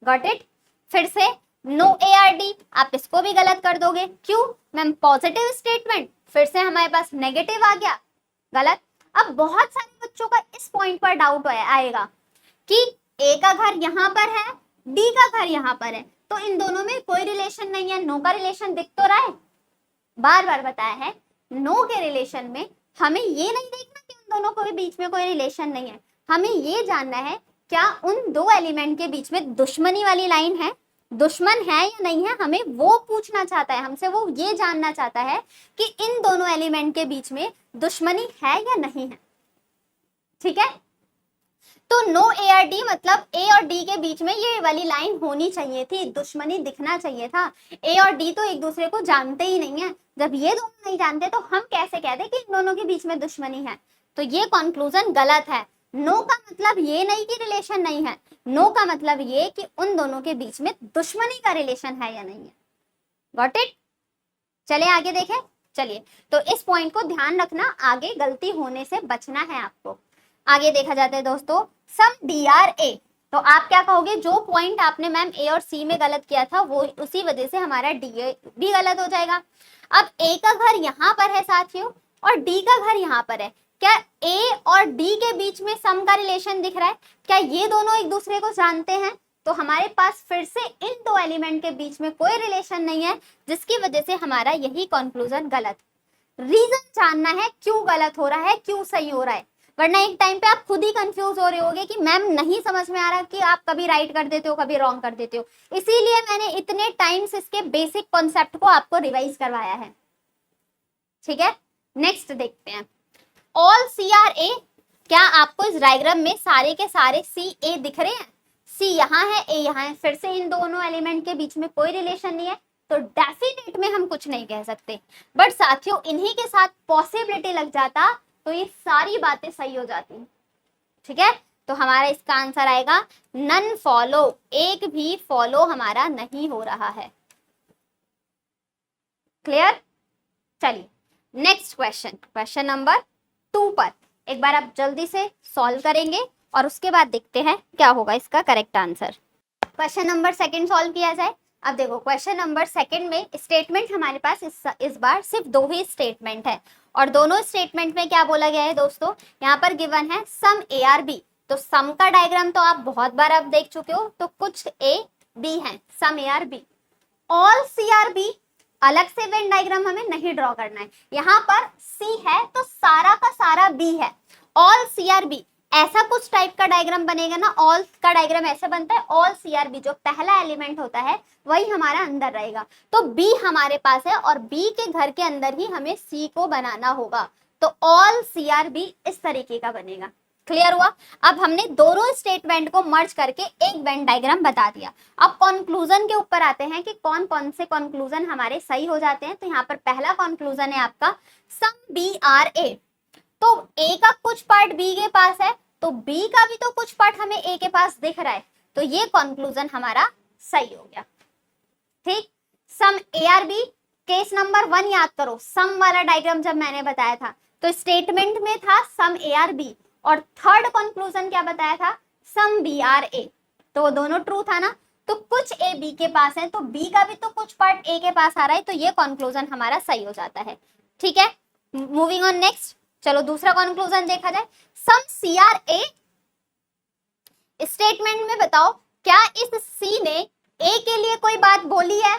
Got it? फिर से नो ए आर डी, आप इसको भी गलत कर दोगे। क्यों मैम? पॉजिटिव स्टेटमेंट, फिर से हमारे पास नेगेटिव आ गया, गलत। अब बहुत सारे बच्चों का इस पॉइंट पर डाउट आएगा कि ए का घर यहाँ पर है, डी का घर यहाँ पर है, तो इन दोनों में कोई रिलेशन नहीं है। नो का रिलेशन दिख तो रहा है, बार बार बताया है, नो के रिलेशन में हमें ये नहीं देखना कि उन दोनों के बीच में कोई रिलेशन नहीं है, हमें ये जानना है क्या उन दो एलिमेंट के बीच में दुश्मनी वाली लाइन है, दुश्मन है या नहीं है, हमें वो पूछना चाहता है हमसे। वो ये जानना चाहता है कि इन दोनों एलिमेंट के बीच में दुश्मनी है या नहीं है, ठीक है। तो नो ए आर डी मतलब ए और डी के बीच में ये वाली लाइन होनी चाहिए थी, दुश्मनी दिखना चाहिए था। ए और डी तो एक दूसरे को जानते ही नहीं है, जब ये दोनों नहीं जानते तो हम कैसे कहते कि इन दोनों के बीच में दुश्मनी है? तो ये कंक्लूजन गलत है। नो का मतलब ये नहीं कि रिलेशन नहीं है, नो का मतलब ये कि उन दोनों के बीच में दुश्मनी का रिलेशन है या नहीं है। Got it? चले आगे देखें। चलिए, तो इस पॉइंट को ध्यान रखना, आगे गलती होने से बचना है आपको। आगे देखा जाता है दोस्तों, सम डी आर ए, तो आप क्या कहोगे, जो पॉइंट आपने मैम ए और सी में गलत किया था वो उसी वजह से हमारा डी भी गलत हो जाएगा। अब ए का घर यहाँ पर है साथियों और डी का घर यहाँ पर है, क्या ए और डी के बीच में सम का रिलेशन दिख रहा है? क्या ये दोनों एक दूसरे को जानते हैं? तो हमारे पास फिर से इन दो एलिमेंट के बीच में कोई रिलेशन नहीं है, जिसकी वजह से हमारा यही कंक्लूजन गलत। रीजन जानना है क्यों गलत हो रहा है, क्यों सही हो रहा है, वरना एक टाइम पे आप खुद ही कंफ्यूज हो रहे होगे कि मैम नहीं समझ में आ रहा कि आप कभी राइट कर देते हो कभी रॉन्ग कर देते हो। इसीलिए मैंने इतने टाइम्स इसके बेसिक कॉन्सेप्ट को आपको रिवाइज करवाया है। ठीक है, नेक्स्ट देखते हैं। ऑल सी आर ए, क्या आपको इस डायग्राम में सारे के सारे सी ए दिख रहे हैं? सी यहाँ है, ए यहाँ है, फिर से इन दोनों एलिमेंट के बीच में कोई रिलेशन नहीं है, तो डेफिनेट में हम कुछ नहीं कह सकते। बट साथियों इन्हीं के साथ पॉसिबिलिटी लग जाता तो ये सारी बातें सही हो जाती। ठीक है, तो हमारा इसका आंसर आएगा नन फॉलो, एक भी फॉलो हमारा नहीं हो रहा है। क्लियर? चलिए नेक्स्ट क्वेश्चन, क्वेश्चन नंबर 2 पर एक बार आप जल्दी से सॉल्व करेंगे और उसके बाद देखते हैं क्या होगा इसका correct answer. Question number 2 solve किया जाए। अब देखो क्वेश्चन नंबर 2 में स्टेटमेंट हमारे पास इस बार सिर्फ 2 ही स्टेटमेंट है और दोनों स्टेटमेंट में क्या बोला गया है दोस्तों, यहाँ पर गिवन है सम ए आर बी। तो सम का डायग्राम तो आप बहुत बार आप देख चुके हो, तो कुछ ए बी है, some A are B. All C are B, अलग से वेन डायग्राम हमें नहीं ड्रॉ करना है, यहाँ पर सी है तो सारा का सारा बी है। ऑल सी आर बी ऐसा कुछ टाइप का डायग्राम बनेगा ना, ऑल का डायग्राम ऐसे बनता है, ऑल सी आर बी जो पहला एलिमेंट होता है वही हमारा अंदर रहेगा। तो बी हमारे पास है और बी के घर के अंदर ही हमें सी को बनाना होगा, तो ऑल सी आर बी इस तरीके का बनेगा। क्लियर हुआ? अब हमने दोनों स्टेटमेंट को मर्ज करके एक वेन डायग्राम बता दिया। अब कंक्लूजन के ऊपर आते हैं कि कौन कौन से कंक्लूजन हमारे सही हो जाते हैं। तो यहाँ पर पहला कंक्लूजन है आपका सम बी आर ए। तो ए का कुछ पार्ट बी के पास है, तो बी का भी तो कुछ पार्ट हमें ए के पास दिख रहा है, तो ये कंक्लूजन हमारा सही हो गया। ठीक, some A are B, case number 1 याद करो, सम वाला डायग्राम जब मैंने बताया था तो स्टेटमेंट में था सम ए आर बी और थर्ड कंक्लूजन क्या बताया था, सम बी आर ए। तो वो दोनों ट्रू था ना, तो कुछ ए बी के पास है तो बी का भी तो कुछ पार्ट ए के पास आ रहा है, तो ये कंक्लूजन हमारा सही हो जाता है। ठीक है, मूविंग ऑन नेक्स्ट। चलो दूसरा कंक्लूजन देखा जाए, सम सी आर ए। स्टेटमेंट में बताओ क्या इस सी ने ए के लिए कोई बात बोली है?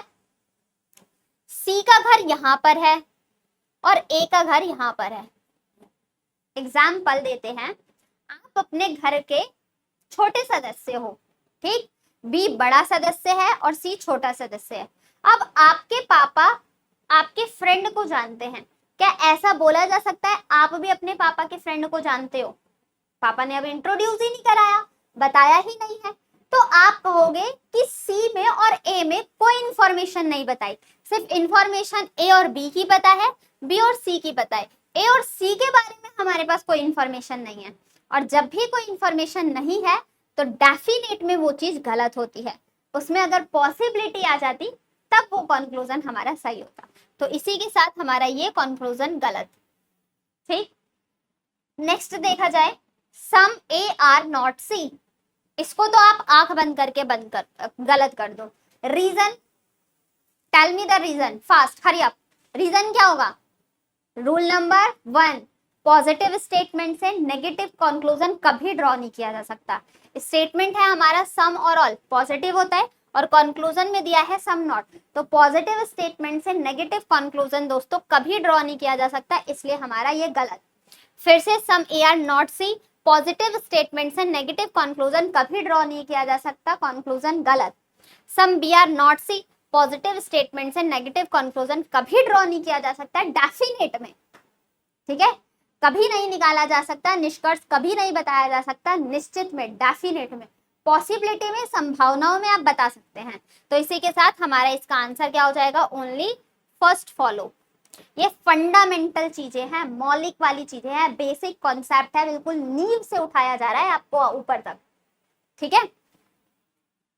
सी का घर यहां पर है और ए का घर यहां पर है। एग्जाम्पल देते हैं, आप अपने घर के छोटे सदस्य हो, ठीक, बी बड़ा सदस्य है और सी छोटा सदस्य है। अब आपके पापा आपके फ्रेंड को जानते हैं, क्या ऐसा बोला जा सकता है आप भी अपने पापा के फ्रेंड को जानते हो? पापा ने अभी इंट्रोड्यूस ही नहीं कराया, बताया ही नहीं है, तो आप कहोगे कि सी में और ए में कोई इंफॉर्मेशन नहीं बताई, सिर्फ इंफॉर्मेशन ए और बी की पता है, बी और सी की पता है, ए और सी के बारे में हमारे पास कोई इंफॉर्मेशन नहीं है। और जब भी कोई इंफॉर्मेशन नहीं है तो डेफिनेट में वो चीज गलत होती है, उसमें अगर पॉसिबिलिटी आ जाती तब वो कंक्लूजन हमारा सही होता। तो इसी के साथ हमारा ये कंक्लूजन गलत। ठीक, नेक्स्ट देखा जाए, सम ए आर नॉट सी। इसको तो आप आंख बंद करके गलत कर दो। Reason, tell me the reason fast, hurry up. Reason क्या होगा? रूल नंबर 1, पॉजिटिव स्टेटमेंट से नेगेटिव कंक्लूजन कभी ड्रॉ नहीं किया जा सकता। स्टेटमेंट है हमारा सम और ऑल, पॉजिटिव होता है और कंक्लूजन में दिया है सम नॉट, तो पॉजिटिव स्टेटमेंट से नेगेटिव कंक्लूजन दोस्तों कभी ड्रॉ नहीं किया जा सकता, इसलिए हमारा ये गलत। फिर से some A are not C, positive statement से नेगेटिव कंक्लूजन कभी ड्रॉ नहीं किया जा सकता, कंक्लूजन गलत। Some B are not C, positive statement से नेगेटिव कंक्लूजन कभी ड्रॉ नहीं किया जा सकता डेफिनेट में। ठीक है, कभी नहीं निकाला जा सकता, निष्कर्ष कभी नहीं बताया जा सकता, निश्चित में, डेफिनेट में, पॉसिबिलिटी में, संभावनाओं में आप बता सकते हैं। तो इसी के साथ हमारा इसका आंसर क्या हो जाएगा? Only first follow. ये फंडामेंटल चीजें हैं, मौलिक वाली चीजें हैं, बेसिक कॉन्सेप्ट है, बिल्कुल नींव से उठाया जा रहा है आपको ऊपर तक। ठीक है,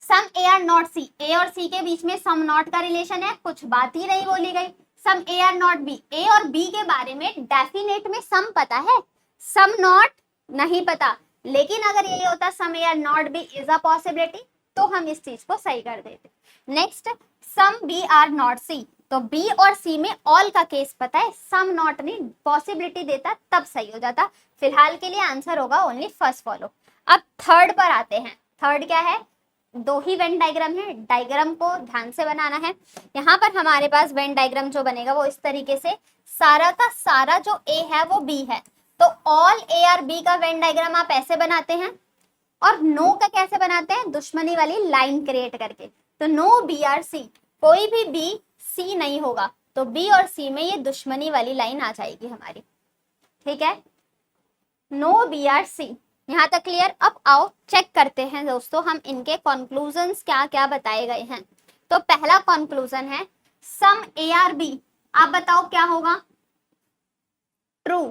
some A are not C, A और सी के बीच में सम नॉट का रिलेशन है, कुछ बात ही नहीं बोली गई। सम ए आर नॉट बी, ए और बी के बारे में डेफिनेट में सम पता है, सम नॉट नहीं पता। लेकिन अगर यही होता some A are not B is a possibility, तो हम इस चीज को सही कर देते। Next, some B are not C, तो बी और सी में ऑल का केस पता है, सम नॉट नहीं पॉसिबिलिटी देता तब सही हो जाता। फिलहाल के लिए आंसर होगा ओनली फर्स्ट फॉलो। अब थर्ड पर आते हैं। थर्ड क्या है, दो ही वेन डायग्राम है, डायग्राम को ध्यान से बनाना है। यहाँ पर हमारे पास वेन डायग्राम जो बनेगा वो इस तरीके से, सारा का सारा जो ए है वो बी है, तो ऑल ए आर बी का वेन डायग्राम आप ऐसे बनाते हैं। और नो का कैसे बनाते हैं, दुश्मनी वाली लाइन क्रिएट करके। तो नो बी आर सी, कोई भी बी सी नहीं होगा, तो बी और सी में ये दुश्मनी वाली लाइन आ जाएगी हमारी, ठीक है। नो बी आर सी, यहाँ तक क्लियर। अब आओ चेक करते हैं दोस्तों हम इनके कंक्लूजन्स क्या क्या बताए गए हैं। तो पहला कंक्लूजन है सम ए आर बी, आप बताओ क्या होगा, ट्रू।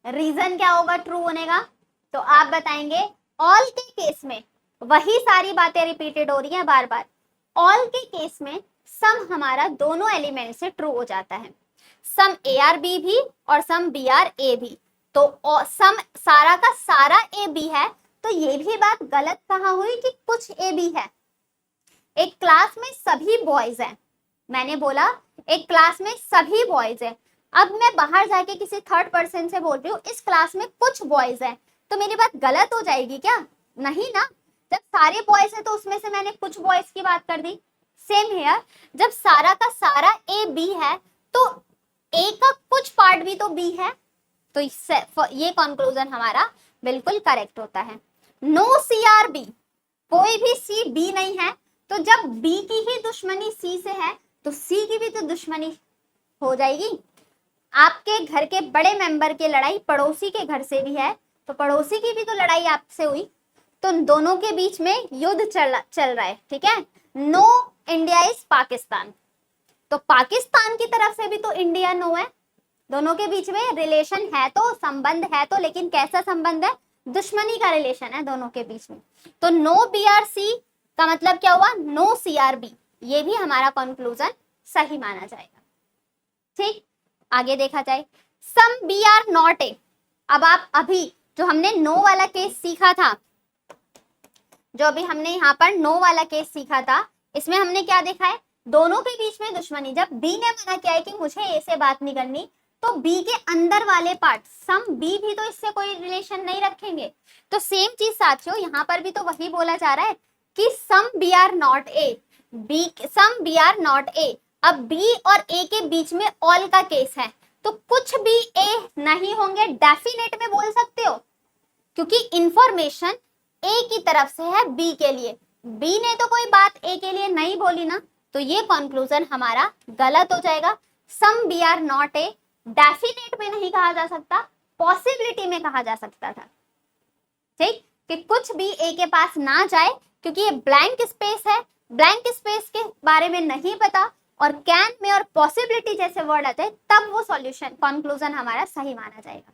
रीजन क्या होगा ट्रू होने का, तो आप बताएंगे ऑल के केस में, वही सारी बातें रिपीटेड हो रही हैं बार बार, ऑल के केस में सम हमारा दोनों एलिमेंट से ट्रू हो जाता है, सम ए आर बी भी और सम बी आर ए भी। तो सम सारा का सारा ए बी है, तो ये भी बात गलत कहाँ हुई कि कुछ ए बी है। एक क्लास में सभी बॉयज हैं, मैंने बोला एक क्लास में सभी बॉयज हैं। अब मैं बाहर जाके किसी थर्ड पर्सन से बोल रही हूँ इस क्लास में कुछ बॉयज हैं, तो मेरी बात गलत हो जाएगी क्या, नहीं ना। जब सारे बॉयज हैं तो उसमें से मैंने कुछ बॉयज की बात कर दी। सेम हेयर, जब सारा का सारा ए बी है तो ए का कुछ पार्ट भी तो बी है, तो ये कंक्लूजन हमारा बिल्कुल करेक्ट होता है। नो सी आर बी, कोई भी सी बी नहीं है, तो जब बी की ही दुश्मनी सी से है तो सी की भी तो दुश्मनी हो जाएगी। आपके घर के बड़े मेंबर की लड़ाई पड़ोसी के घर से भी है, तो पड़ोसी की भी तो लड़ाई आपसे हुई, तो दोनों के बीच में युद्ध चल रहा है, ठीक है। नो इंडिया इज पाकिस्तान, तो पाकिस्तान की तरफ से भी तो इंडिया नो है, दोनों के बीच में रिलेशन है, तो संबंध है, तो लेकिन कैसा संबंध है, दुश्मनी का रिलेशन है दोनों के बीच में। तो नो बी आर सी का मतलब क्या हुआ, नो सी आर बी, ये भी हमारा कंक्लूजन सही माना जाएगा, ठीक। आगे देखा जाए, some B are not A. अब आप अभी जो हमने नो वाला केस सीखा था, जो अभी हमने यहाँ पर नो वाला केस सीखा था, इसमें हमने क्या देखा है, दोनों के बीच में दुश्मनी। जब बी ने मना किया है कि मुझे ए से बात नहीं करनी, तो बी के अंदर वाले पार्ट सम बी भी तो इससे कोई रिलेशन नहीं रखेंगे। तो सेम चीज साथियों यहाँ पर भी तो वही बोला जा रहा है कि some B are not A, B some B are not A. अब बी और ए के बीच में ऑल का केस है, तो कुछ भी ए नहीं होंगे, डेफिनेट में बोल सकते हो, क्योंकि इंफॉर्मेशन ए की तरफ से है बी के लिए, बी ने तो कोई बात ए के लिए नहीं बोली ना, तो ये कंक्लूजन हमारा गलत हो जाएगा। Some B are not A definite में नहीं कहा जा सकता, पॉसिबिलिटी में कहा जा सकता था, ठीक, कि कुछ भी ए के पास ना जाए, क्योंकि ये ब्लैंक स्पेस है, ब्लैंक स्पेस के बारे में नहीं पता, और कैन में और पॉसिबिलिटी जैसे वर्ड आते हैं तब वो सॉल्यूशन कंक्लूजन हमारा सही माना जाएगा।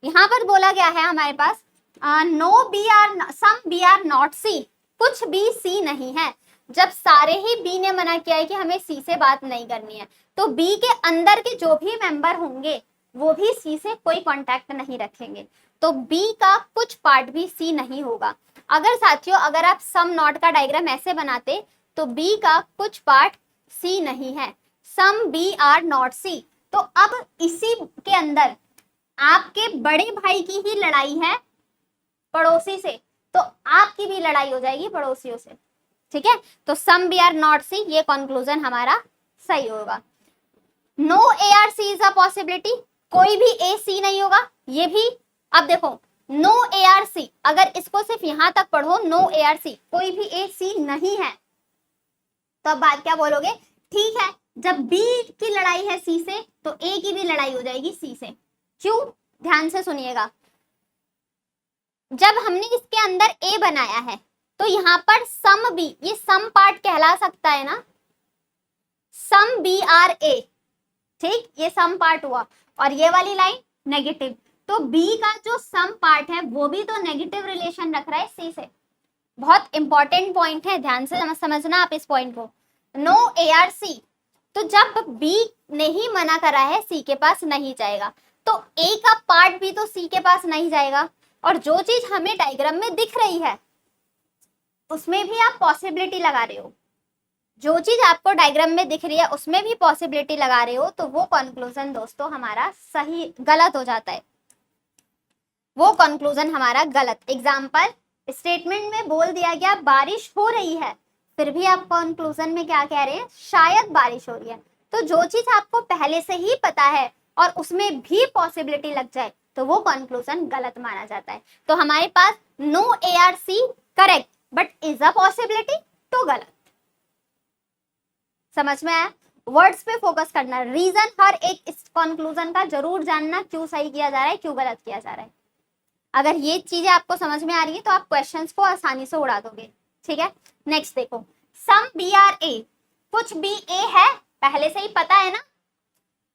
यहाँ पर बोला गया है हमारे पास no B are some B are not C, कुछ भी सी नहीं है। जब सारे ही बी ने मना किया है कि हमें सी से बात नहीं करनी है, तो बी के अंदर के जो भी मेंबर होंगे वो भी सी से कोई कांटेक्ट नहीं रखेंगे, तो बी का कुछ पार्ट भी सी नहीं होगा। अगर साथियों अगर आप सम नॉट का डायग्राम ऐसे बनाते तो बी का कुछ पार्ट सी नहीं है, some B are not C. तो अब इसी के अंदर आपके बड़े भाई की ही लड़ाई है पड़ोसी से, तो आपकी भी लड़ाई हो जाएगी पड़ोसियों से, ठीक है। तो some B are not C, ये कंक्लूजन हमारा सही होगा। No A are C is a possibility, कोई भी ए सी नहीं होगा, ये भी। अब देखो नो ए आर सी, अगर इसको सिर्फ यहां तक पढ़ो, नो ए आर सी, कोई भी ए सी नहीं है, तो अब बात क्या बोलोगे, ठीक है, जब बी की लड़ाई है सी से, तो ए की भी लड़ाई हो जाएगी सी से। क्यों, ध्यान से सुनिएगा, जब हमने इसके अंदर ए बनाया है, तो यहाँ पर सम बी, ये सम पार्ट कहला सकता है ना, सम बी आर ए, ठीक, ये सम पार्ट हुआ, और ये वाली लाइन नेगेटिव, तो बी का जो सम पार्ट है वो भी तो नेगेटिव रिलेशन रख रहा है सी से। बहुत इंपॉर्टेंट पॉइंट है, ध्यान से समझना आप इस पॉइंट को। नो ए आर सी, तो जब बी ने ही मना करा है सी के पास नहीं जाएगा, तो ए का पार्ट भी तो सी के पास नहीं जाएगा, और जो चीज हमें डायग्राम में दिख रही है उसमें भी आप पॉसिबिलिटी लगा रहे हो, जो चीज आपको डायग्राम में दिख रही है उसमें भी पॉसिबिलिटी लगा रहे हो, तो वो कंक्लूजन दोस्तों हमारा सही गलत हो जाता है, वो कंक्लूजन हमारा गलत। एग्जाम्पल, स्टेटमेंट में बोल दिया गया बारिश हो रही है, फिर भी आप कंक्लूजन में क्या कह रहे हैं, शायद बारिश हो रही है। तो जो चीज आपको पहले से ही पता है और उसमें भी पॉसिबिलिटी लग जाए तो वो कंक्लूजन गलत माना जाता है। तो हमारे पास no ARC correct but is a possibility, तो गलत। समझ में आया? वर्ड्स पे फोकस करना, रीजन हर एक इस कंक्लूजन का जरूर जानना, क्यों सही किया जा रहा है, क्यों गलत किया जा रहा है। अगर ये चीजें आपको समझ में आ रही है तो आप क्वेश्चंस को आसानी से उड़ा दोगे। ठीक है, नेक्स्ट देखो, सम BRA, कुछ भी A है, पहले से ही पता है ना,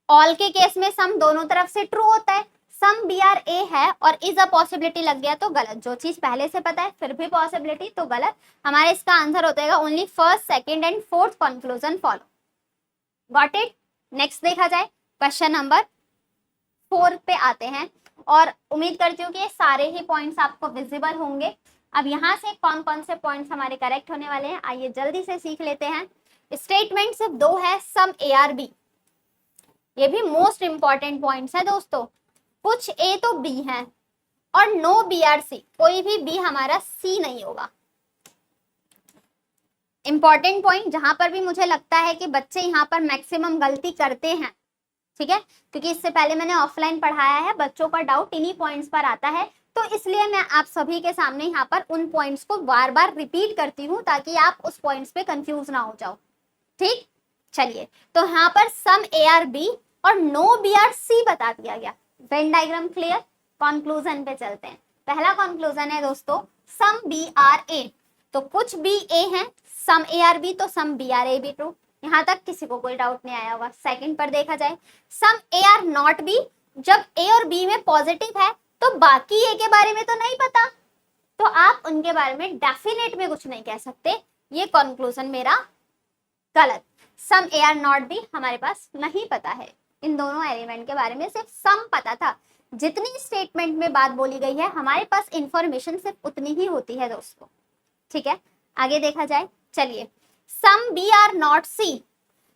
ऑल के केस में सम दोनों तरफ से ट्रू होता है, सम BRA है और इज अ पॉसिबिलिटी लग गया तो गलत। जो चीज पहले से पता है फिर भी पॉसिबिलिटी तो गलत। हमारे इसका आंसर हो जाएगा only first, second and fourth conclusion follow. Got it? Next देखा जाए, क्वेश्चन नंबर 4 पे आते हैं और उम्मीद करती हूँ कि ये सारे ही पॉइंट्स आपको विजिबल होंगे। अब यहाँ से कौन कौन से पॉइंट्स हमारे करेक्ट होने वाले हैं, आइए जल्दी से सीख लेते हैं। स्टेटमेंट सिर्फ 2 है, सम ARB, ये भी मोस्ट इंपॉर्टेंट पॉइंट्स है दोस्तों। कुछ A तो B है और नो BRC, कोई भी B हमारा C नहीं होगा। इंपॉर्टेंट पॉइंट, जहां पर भी मुझे लगता है कि बच्चे यहाँ पर मैक्सिमम गलती करते हैं, ठीक है, क्योंकि इससे पहले मैंने ऑफलाइन पढ़ाया है, बच्चों का डाउट इन्हीं पॉइंट्स पर आता है, तो इसलिए मैं आप सभी के सामने यहाँ पर उन पॉइंट्स को बार बार रिपीट करती हूँ ताकि आप उस पॉइंट्स पे कंफ्यूज ना हो जाओ। ठीक, चलिए, तो यहाँ पर सम ARB और नो BRC बता दिया गया। वेन डायग्राम क्लियर, कंक्लूजन पे चलते हैं। पहला कंक्लूजन है दोस्तों सम BRA, तो कुछ भी A है, सम ARB तो सम BRA भी ट्रू, यहाँ तक किसी को कोई डाउट नहीं आया होगा। सेकंड पर देखा जाए, सम AR नॉट B, जब A और B में पॉजिटिव है तो बाकी A के बारे में तो नहीं पता, तो आप उनके बारे में डेफिनेट में कुछ नहीं कह सकते, ये कंक्लूजन मेरा गलत। सम AR नॉट B हमारे पास नहीं पता है, इन दोनों एलिमेंट के बारे में सिर्फ सम पता था। जितनी स्टेटमेंट में बात बोली गई है हमारे पास इंफॉर्मेशन सिर्फ उतनी ही होती है दोस्तों। ठीक है, आगे देखा जाए, चलिए, सम BR नॉट C,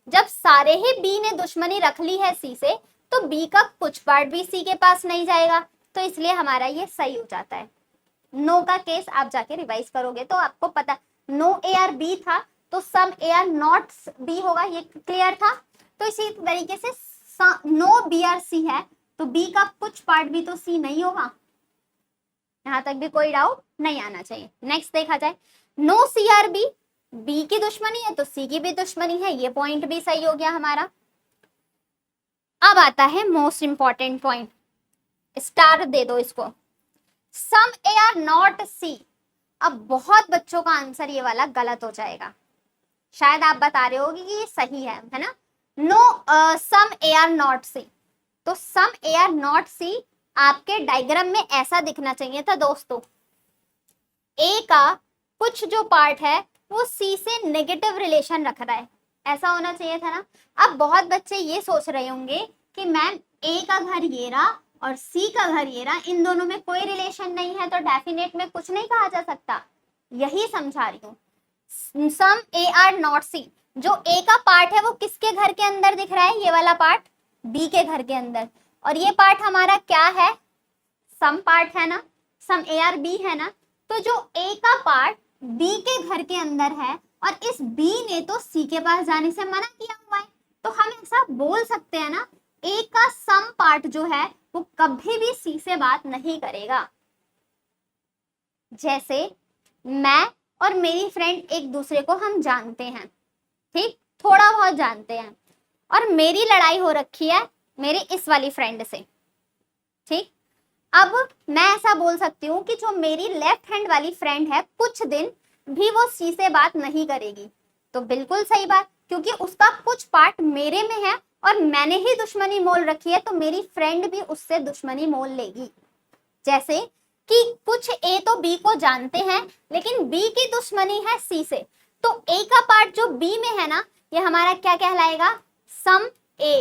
जब सारे ही B ने दुश्मनी रख ली है C से तो B का कुछ पार्ट भी C के पास नहीं जाएगा, तो इसलिए हमारा ये सही हो जाता है। नो का केस आप जाके रिवाइज करोगे तो आपको पता, नो ARB था तो सम AR नॉट B होगा, ये क्लियर था। तो इसी तरीके से नो BRC है तो B का कुछ पार्ट भी तो C नहीं होगा, यहाँ तक भी कोई डाउट नहीं आना चाहिए। नेक्स्ट देखा जाए, नो CRB, B की दुश्मनी है तो C की भी दुश्मनी है, ये पॉइंट भी सही हो गया हमारा। अब आता है मोस्ट इंपॉर्टेंट पॉइंट, स्टार दे दो इसको, सम AR नॉट C। अब बहुत बच्चों का आंसर ये वाला गलत हो जाएगा, शायद आप बता रहे होगे कि ये सही है ना। No some AR not C, तो सम AR नॉट C आपके डायग्राम में ऐसा दिखना चाहिए था दोस्तों, A का कुछ जो पार्ट है वो C से नेगेटिव रिलेशन रख रहा है, ऐसा होना चाहिए था ना। अब बहुत बच्चे ये सोच रहे होंगे कि मैम A का घर ये रहा और C का घर ये रहा, इन दोनों में कोई रिलेशन नहीं है तो डेफिनेट में कुछ नहीं कहा जा सकता, यही समझा रही हूँ। सम AR नॉट C, जो A का पार्ट है वो किसके घर के अंदर दिख रहा है, ये वाला पार्ट B के घर के अंदर, और ये पार्ट हमारा क्या है, सम पार्ट है ना, सम ARB है ना, तो जो A का पार्ट B के घर के अंदर है और इस B ने तो C के पास जाने से मना किया हुआ है, तो हम ऐसा बोल सकते हैं ना, A का सम पार्ट जो है वो कभी भी C से बात नहीं करेगा। जैसे मैं और मेरी फ्रेंड एक दूसरे को हम जानते हैं, ठीक, थोड़ा बहुत जानते हैं, और मेरी लड़ाई हो रखी है मेरे इस वाली फ्रेंड से, ठीक। अब मैं ऐसा बोल सकती हूँ कि जो मेरी लेफ्ट हैंड वाली फ्रेंड है कुछ दिन भी वो C से बात नहीं करेगी, तो बिल्कुल सही बात, क्योंकि उसका कुछ पार्ट मेरे में है और मैंने ही दुश्मनी मोल रखी है, तो मेरी फ्रेंड भी उससे दुश्मनी मोल लेगी। जैसे कि कुछ A तो B को जानते हैं लेकिन B की दुश्मनी है C से, तो A का पार्ट जो B में है ना, ये हमारा क्या कहलाएगा, सम A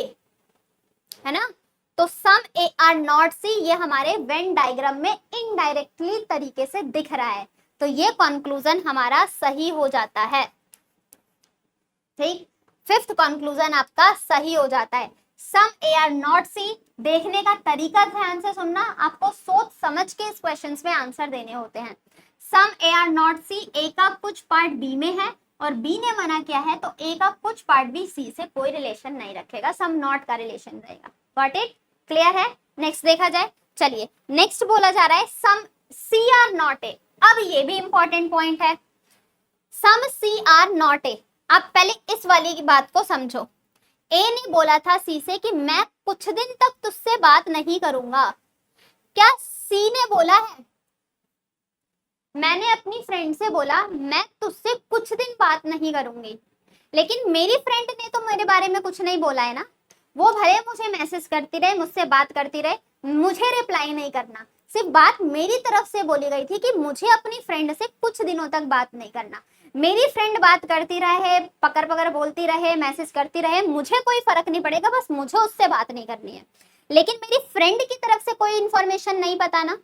है ना, तो सम नॉट सी, ये हमारे वेन डायग्राम में इनडायरेक्टली तरीके से दिख रहा है, तो ये कंक्लूजन हमारा सही हो जाता है। ठीक, फिफ्थ कंक्लूजन आपका सही हो जाता है। सम ए आर नॉट सी, देखने का तरीका ध्यान से सुनना, आपको सोच समझ के इस क्वेश्चंस में आंसर देने होते हैं। सम ए आर नॉट सी, ए का कुछ पार्ट बी में है और बी ने मना किया है, तो ए का कुछ पार्ट भी सी से कोई रिलेशन नहीं रखेगा, सम नॉट का रिलेशन रहेगा। Got it? क्लियर है? नेक्स्ट देखा जाए। चलिए नेक्स्ट बोला जा रहा है some C are not A. अब ये भी इंपॉर्टेंट पॉइंट है, some C are not A. अब पहले इस वाली की बात को समझो। ए ने बोला था सी से कि मैं कुछ दिन तक तुझसे बात नहीं करूंगा। क्या सी ने बोला है, मैंने अपनी फ्रेंड से बोला मैं तुझसे कुछ दिन बात नहीं करूंगी, लेकिन मेरी फ्रेंड ने तो मेरे बारे में कुछ नहीं बोला है ना। वो भले मुझे मैसेज करती रहे, मुझसे बात करती रहे, मुझे रिप्लाई नहीं करना। सिर्फ बात मेरी तरफ से बोली गई थी कि मुझे अपनी फ्रेंड से कुछ दिनों तक बात नहीं करना। मेरी फ्रेंड बात करती रहे, पकड़ पकड़ बोलती रहे, मैसेज करती रहे, मुझे कोई फर्क नहीं पड़ेगा, बस मुझे उससे बात नहीं करनी है। लेकिन मेरी फ्रेंड की तरफ से कोई इंफॉर्मेशन नहीं पता ना।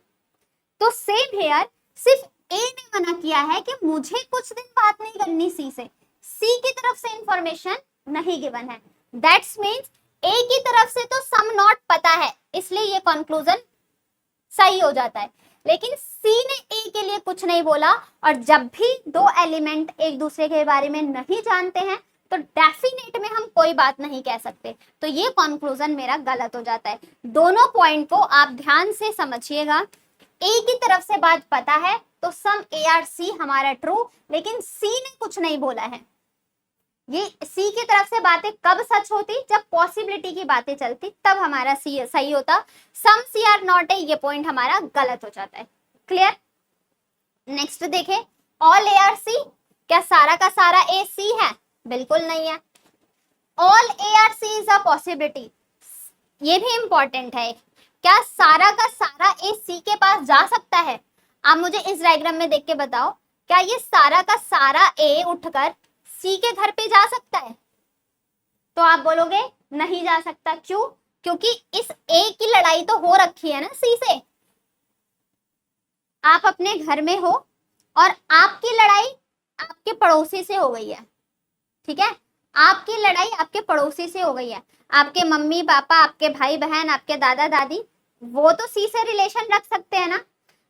तो सेम हेयर, सिर्फ ए ने मना किया है कि मुझे कुछ दिन बात नहीं करनी सी से, सी की तरफ से इंफॉर्मेशन नहीं गिवन है। दैट्स मीन्स ए की तरफ से तो सम नॉट पता है, इसलिए ये कंक्लूजन सही हो जाता है। लेकिन सी ने ए के लिए कुछ नहीं बोला, और जब भी दो एलिमेंट एक दूसरे के बारे में नहीं जानते हैं तो डेफिनेट में हम कोई बात नहीं कह सकते, तो ये कंक्लूजन मेरा गलत हो जाता है। दोनों पॉइंट को आप ध्यान से समझिएगा। ए की तरफ से बात पता है तो सम ए आर सी हमारा ट्रू, लेकिन सी ने कुछ नहीं बोला है। ये सी की तरफ से बातें कब सच होती, जब पॉसिबिलिटी की बातें चलती, तब हमारा सी सही होता। सम सी आर नॉट ए, ये पॉइंट हमारा गलत हो जाता है। क्लियर? नेक्स्ट देखें, ऑल ए आर सी, क्या सारा का सारा ए सी है? बिल्कुल नहीं है। All A are C is a possibility, ये भी इंपॉर्टेंट है। क्या सारा का सारा ए सी के पास जा सकता है? आप मुझे इस डायग्राम में देख के बताओ, क्या ये सारा का सारा ए उठकर सी के घर पे जा सकता है? तो आप बोलोगे नहीं जा सकता। क्यों? क्योंकि इस ए की लड़ाई तो हो रखी है ना सी से। आप अपने घर में हो और आपकी लड़ाई आपके पड़ोसी से हो गई है, ठीक है? आपकी लड़ाई आपके पड़ोसी से हो गई है। आपके मम्मी पापा, आपके भाई बहन, आपके दादा दादी, वो तो सी से रिलेशन रख सकते हैं ना।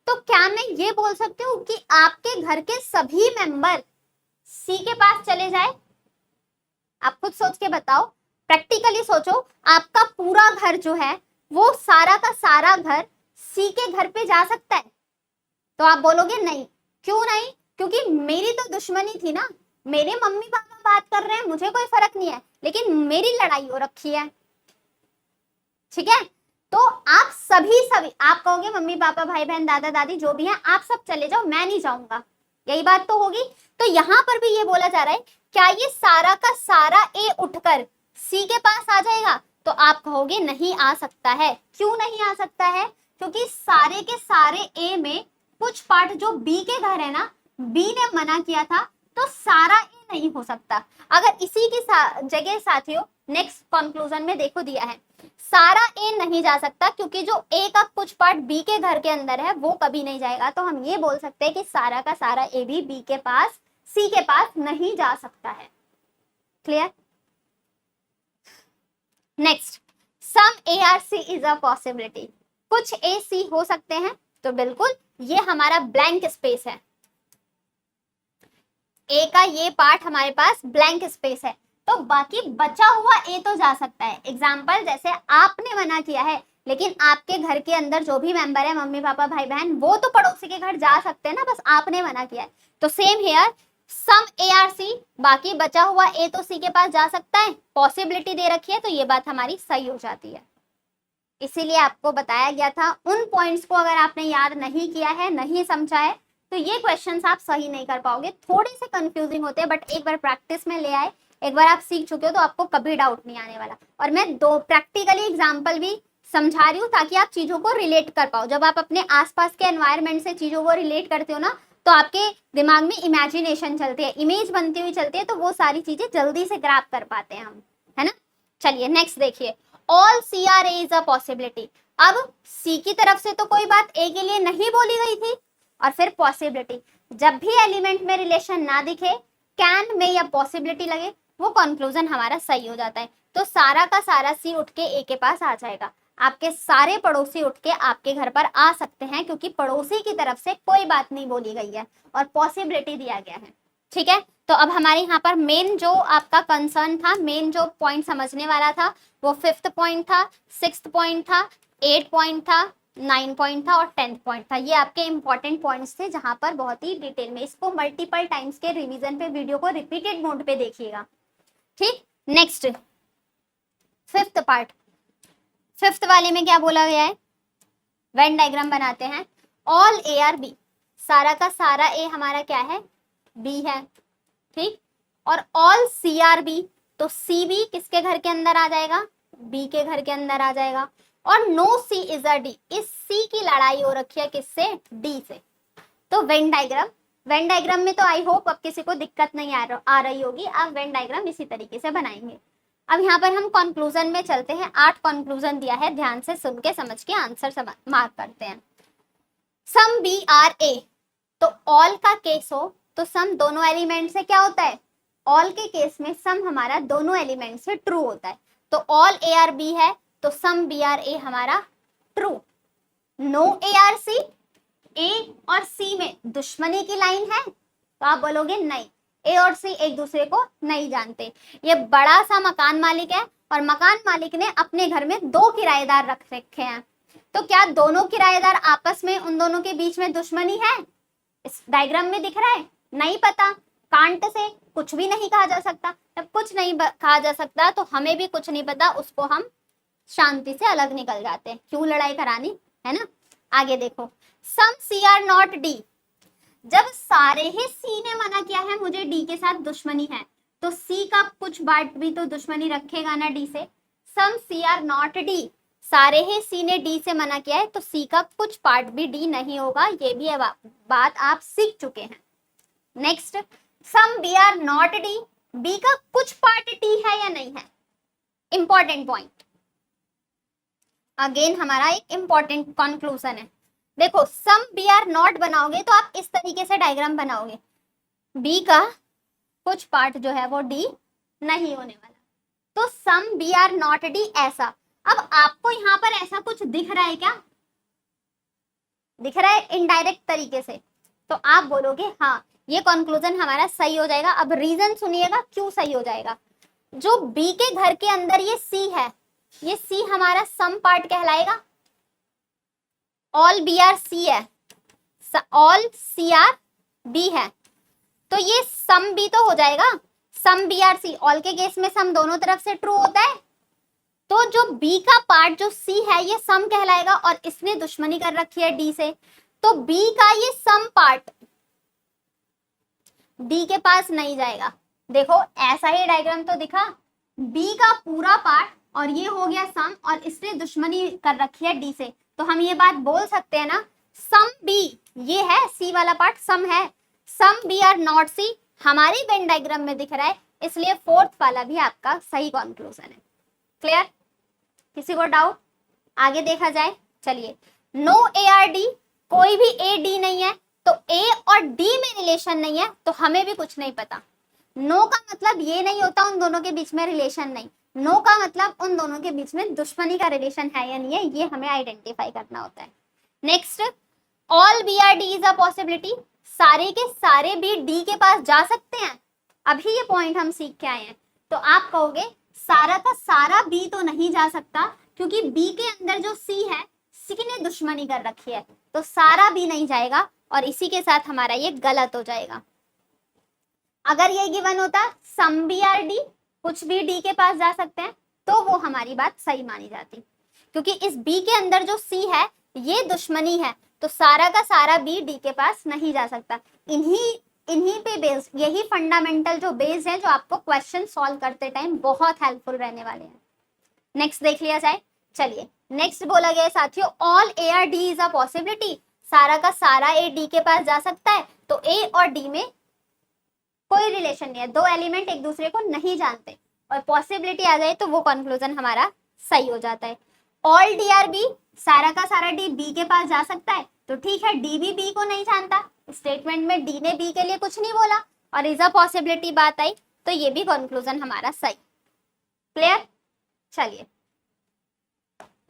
तो क्या मैं ये बोल सकती हूँ कि आपके घर के सभी मेंबर सी के पास चले जाए? आप खुद सोच के बताओ, प्रैक्टिकली सोचो। आपका पूरा घर जो है वो सारा का सारा घर सी के घर पे जा सकता है? तो आप बोलोगे नहीं। क्यों नहीं? क्योंकि मेरी तो दुश्मनी थी ना। मेरे मम्मी पापा बात कर रहे हैं, मुझे कोई फर्क नहीं है, लेकिन मेरी लड़ाई हो रखी है, ठीक है? तो आप सभी आप कहोगे मम्मी पापा भाई बहन दादा दादी जो भी हैं आप सब चले जाओ, मैं नहीं जाऊंगा, यही बात तो होगी। तो यहाँ पर भी ये बोला जा रहा है, क्या ये सारा का सारा ए उठकर सी के पास आ जाएगा? तो आप कहोगे नहीं आ सकता है। क्यों नहीं आ सकता है? क्योंकि सारे के सारे ए में कुछ पार्ट जो बी के घर है ना, बी ने मना किया था, तो सारा ए नहीं हो सकता। अगर इसी की जगह साथियों नेक्स्ट कंक्लूजन में देखो दिया है, सारा ए नहीं जा सकता क्योंकि जो ए का कुछ पार्ट बी के घर के अंदर है वो कभी नहीं जाएगा। तो हम ये बोल सकते हैं कि सारा का सारा ए भी बी के पास, सी के पास नहीं जा सकता है। Clear? Next, some A are C is a possibility, कुछ ए सी हो सकते हैं। तो बिल्कुल ये हमारा ब्लैंक स्पेस है, ए का ये पार्ट हमारे पास ब्लैंक स्पेस है, तो बाकी बचा हुआ ए तो जा सकता है। एग्जाम्पल जैसे आपने मना किया है, लेकिन आपके घर के अंदर जो भी मेंबर है मम्मी पापा भाई बहन, वो तो पड़ोसी के घर जा सकते हैं ना, बस आपने मना किया है। तो same here, some A are C, बाकी बचा हुआ ए तो सी के पास जा सकता है, पॉसिबिलिटी दे रखी है, तो ये बात हमारी सही हो जाती है। इसीलिए आपको बताया गया था, उन पॉइंट्स को अगर आपने याद नहीं किया है, नहीं समझा है, तो ये क्वेश्चंस आप सही नहीं कर पाओगे। थोड़े से कंफ्यूजिंग होते हैं, बट एक बार प्रैक्टिस में ले आए, एक बार आप सीख चुके हो तो आपको कभी डाउट नहीं आने वाला। और मैं दो प्रैक्टिकली एग्जाम्पल भी समझा रही हूँ ताकि आप चीजों को रिलेट कर पाओ। जब आप अपने आसपास के एनवायरनमेंट से चीजों को रिलेट करते हो ना, तो आपके दिमाग में इमेजिनेशन चलती है, इमेज बनती हुई चलती है, तो वो सारी चीजें जल्दी से ग्रैब कर पाते हैं हम, है ना? चलिए नेक्स्ट देखिए, all C are A is a possibility. अब सी की तरफ से तो कोई बात ए के लिए नहीं बोली गई थी, और फिर पॉसिबिलिटी, जब भी एलिमेंट में रिलेशन ना दिखे, कैन में या पॉसिबिलिटी लगे, वो कंक्लूजन हमारा सही हो जाता है। तो सारा का सारा सी उठ के ए के पास आ जाएगा, आपके सारे पड़ोसी उठ के आपके घर पर आ सकते हैं, क्योंकि पड़ोसी की तरफ से कोई बात नहीं बोली गई है और पॉसिबिलिटी दिया गया है। ठीक है, तो अब हमारे यहाँ पर मेन जो आपका कंसर्न था, मेन जो पॉइंट समझने वाला था, वो 5th पॉइंट था, 6th पॉइंट था, 8 पॉइंट था, 9 पॉइंट था और 10th पॉइंट था। ये आपके इंपॉर्टेंट पॉइंट्स थे, जहां पर बहुत ही डिटेल में इसको मल्टीपल टाइम्स के रिवीजन पे वीडियो को रिपीटेड मोड पे देखिएगा। ठीक, नेक्स्ट 5th पार्ट। 5th वाले में क्या बोला गया है, वेन डायग्राम बनाते हैं। ऑल ए आर बी, सारा का सारा ए हमारा क्या है, बी है। ठीक, और ऑल सी आर बी, तो सी बी किसके घर के अंदर आ जाएगा, बी के घर के अंदर आ जाएगा। और no C is a D, इस सी की लड़ाई हो रखी है किससे, डी से। तो वेन डायग्राम, वेन डायग्राम में तो आई होप अब किसी को दिक्कत नहीं आ रही होगी, आप वेन डायग्राम इसी तरीके से बनाएंगे। अब यहाँ पर हम कंक्लूजन में चलते हैं। 8 कंक्लूजन दिया है, ध्यान से सुन के समझ के आंसर मार्क करते हैं। सम बी आर ए, तो ऑल का केस हो तो सम दोनों एलिमेंट से क्या होता है, ऑल के केस में सम हमारा दोनों एलिमेंट से ट्रू होता है। तो ऑल ए आर बी है तो सम बी आर ए हमारा true. No A are C, A और सी में दुश्मनी की लाइन है, तो आप बोलोगे नहीं, ए और सी एक दूसरे को नहीं जानते। ये बड़ा सा मकान मालिक है और मकान मालिक ने अपने घर में 2 किराएदार रख रखे हैं, तो क्या दोनों किराएदार आपस में, उन दोनों के बीच में दुश्मनी है, इस डायग्राम में दिख रहा है, नहीं पता। कांट से कुछ भी नहीं कहा जा सकता, जब कुछ नहीं कहा जा सकता तो हमें भी कुछ नहीं पता, उसको हम शांति से अलग निकल जाते हैं, क्यों लड़ाई करानी, है ना। आगे देखो, सम सी आर नॉट डी, जब सारे ही सी ने मना किया है मुझे डी के साथ दुश्मनी है, तो सी का कुछ पार्ट भी तो दुश्मनी रखेगा ना डी से। सम सी आर नॉट डी, सारे ही सी ने डी से मना किया है तो सी का कुछ पार्ट भी डी नहीं होगा, ये भी बात आप सीख चुके हैं। Next, some B are not D, B का कुछ पार्ट डी है या नहीं है, इंपॉर्टेंट पॉइंट। अगेन हमारा एक इंपॉर्टेंट कंक्लूजन है। देखो, सम बी आर नॉट बनाओगे तो आप इस तरीके से डायग्राम बनाओगे, बी का कुछ पार्ट जो है वो डी नहीं होने वाला, तो some B are not D ऐसा। अब आपको यहाँ पर ऐसा कुछ दिख रहा है क्या, दिख रहा है इनडायरेक्ट तरीके से, तो आप बोलोगे हाँ ये कंक्लूजन हमारा सही हो जाएगा। अब रीजन सुनिएगा क्यों सही हो जाएगा। जो बी के घर के अंदर ये सी है, ये सी हमारा सम पार्ट कहलाएगा, ऑल बी आर सी है, ऑल सी आर बी है, तो ये सम बी तो हो जाएगा, some B are C. All के केस में सम दोनों तरफ से ट्रू होता है, तो जो बी का पार्ट जो सी है ये सम कहलाएगा, और इसने दुश्मनी कर रखी है डी से, तो बी का ये सम पार्ट डी के पास नहीं जाएगा। देखो ऐसा ही डायग्राम तो दिखा, बी का पूरा पार्ट और ये हो गया सम, और इसने दुश्मनी कर रखी है डी से, तो हम ये बात बोल सकते हैं ना, सम बी ये है, सी वाला पार्ट सम है, सम बी आर नॉट सी हमारी वेन डायग्राम में दिख रहा है, इसलिए 4th वाला भी आपका सही कंक्लूजन है। क्लियर, किसी को डाउट, आगे देखा जाए। चलिए, नो ए आर डी, कोई भी ए डी नहीं है, तो ए और डी में रिलेशन नहीं है, तो हमें भी कुछ नहीं पता। नो का मतलब ये नहीं होता उन दोनों के बीच में रिलेशन नहीं, नो का मतलब उन दोनों के बीच में दुश्मनी का रिलेशन है या नहीं है, ये हमें आइडेंटिफाई करना होता है। Next, all B R D is a possibility, सारे के सारे भी डी के पास जा सकते हैं। अभी ये पॉइंट हम सीख के आए हैं, तो आप कहोगे सारा का सारा बी तो नहीं जा सकता, क्योंकि बी के अंदर जो सी है, सी ने दुश्मनी कर रखी है, तो सारा बी नहीं जाएगा, और इसी के साथ हमारा ये गलत हो जाएगा। अगर ये गिवन होता सम बी आर डी, कुछ भी डी के पास जा सकते हैं, तो वो हमारी बात सही मानी जाती, क्योंकि इस बी के अंदर जो सी है ये दुश्मनी है, तो सारा का सारा बी डी के पास नहीं जा सकता। इन्हीं पे बेस्ड, यही फंडामेंटल जो बेस है, जो आपको क्वेश्चन सॉल्व करते टाइम बहुत हेल्पफुल रहने वाले हैं। नेक्स्ट देख लिया जाए। चलिए, नेक्स्ट बोला गया साथियों, all A R D is a possibility, सारा का सारा ए डी के पास जा सकता है, तो ए और डी में कोई रिलेशन नहीं है, 2 एलिमेंट एक दूसरे को नहीं जानते, और पॉसिबिलिटी आ जाए तो वो कंक्लूजन हमारा सही हो जाता है। ऑल डी आर बी, सारा का सारा डी बी के पास जा सकता है, तो ठीक है, डी भी बी को नहीं जानता, स्टेटमेंट में डी ने बी के लिए कुछ नहीं बोला और इज अ पॉसिबिलिटी बात आई, तो ये भी कंक्लूजन हमारा सही। क्लियर? चलिए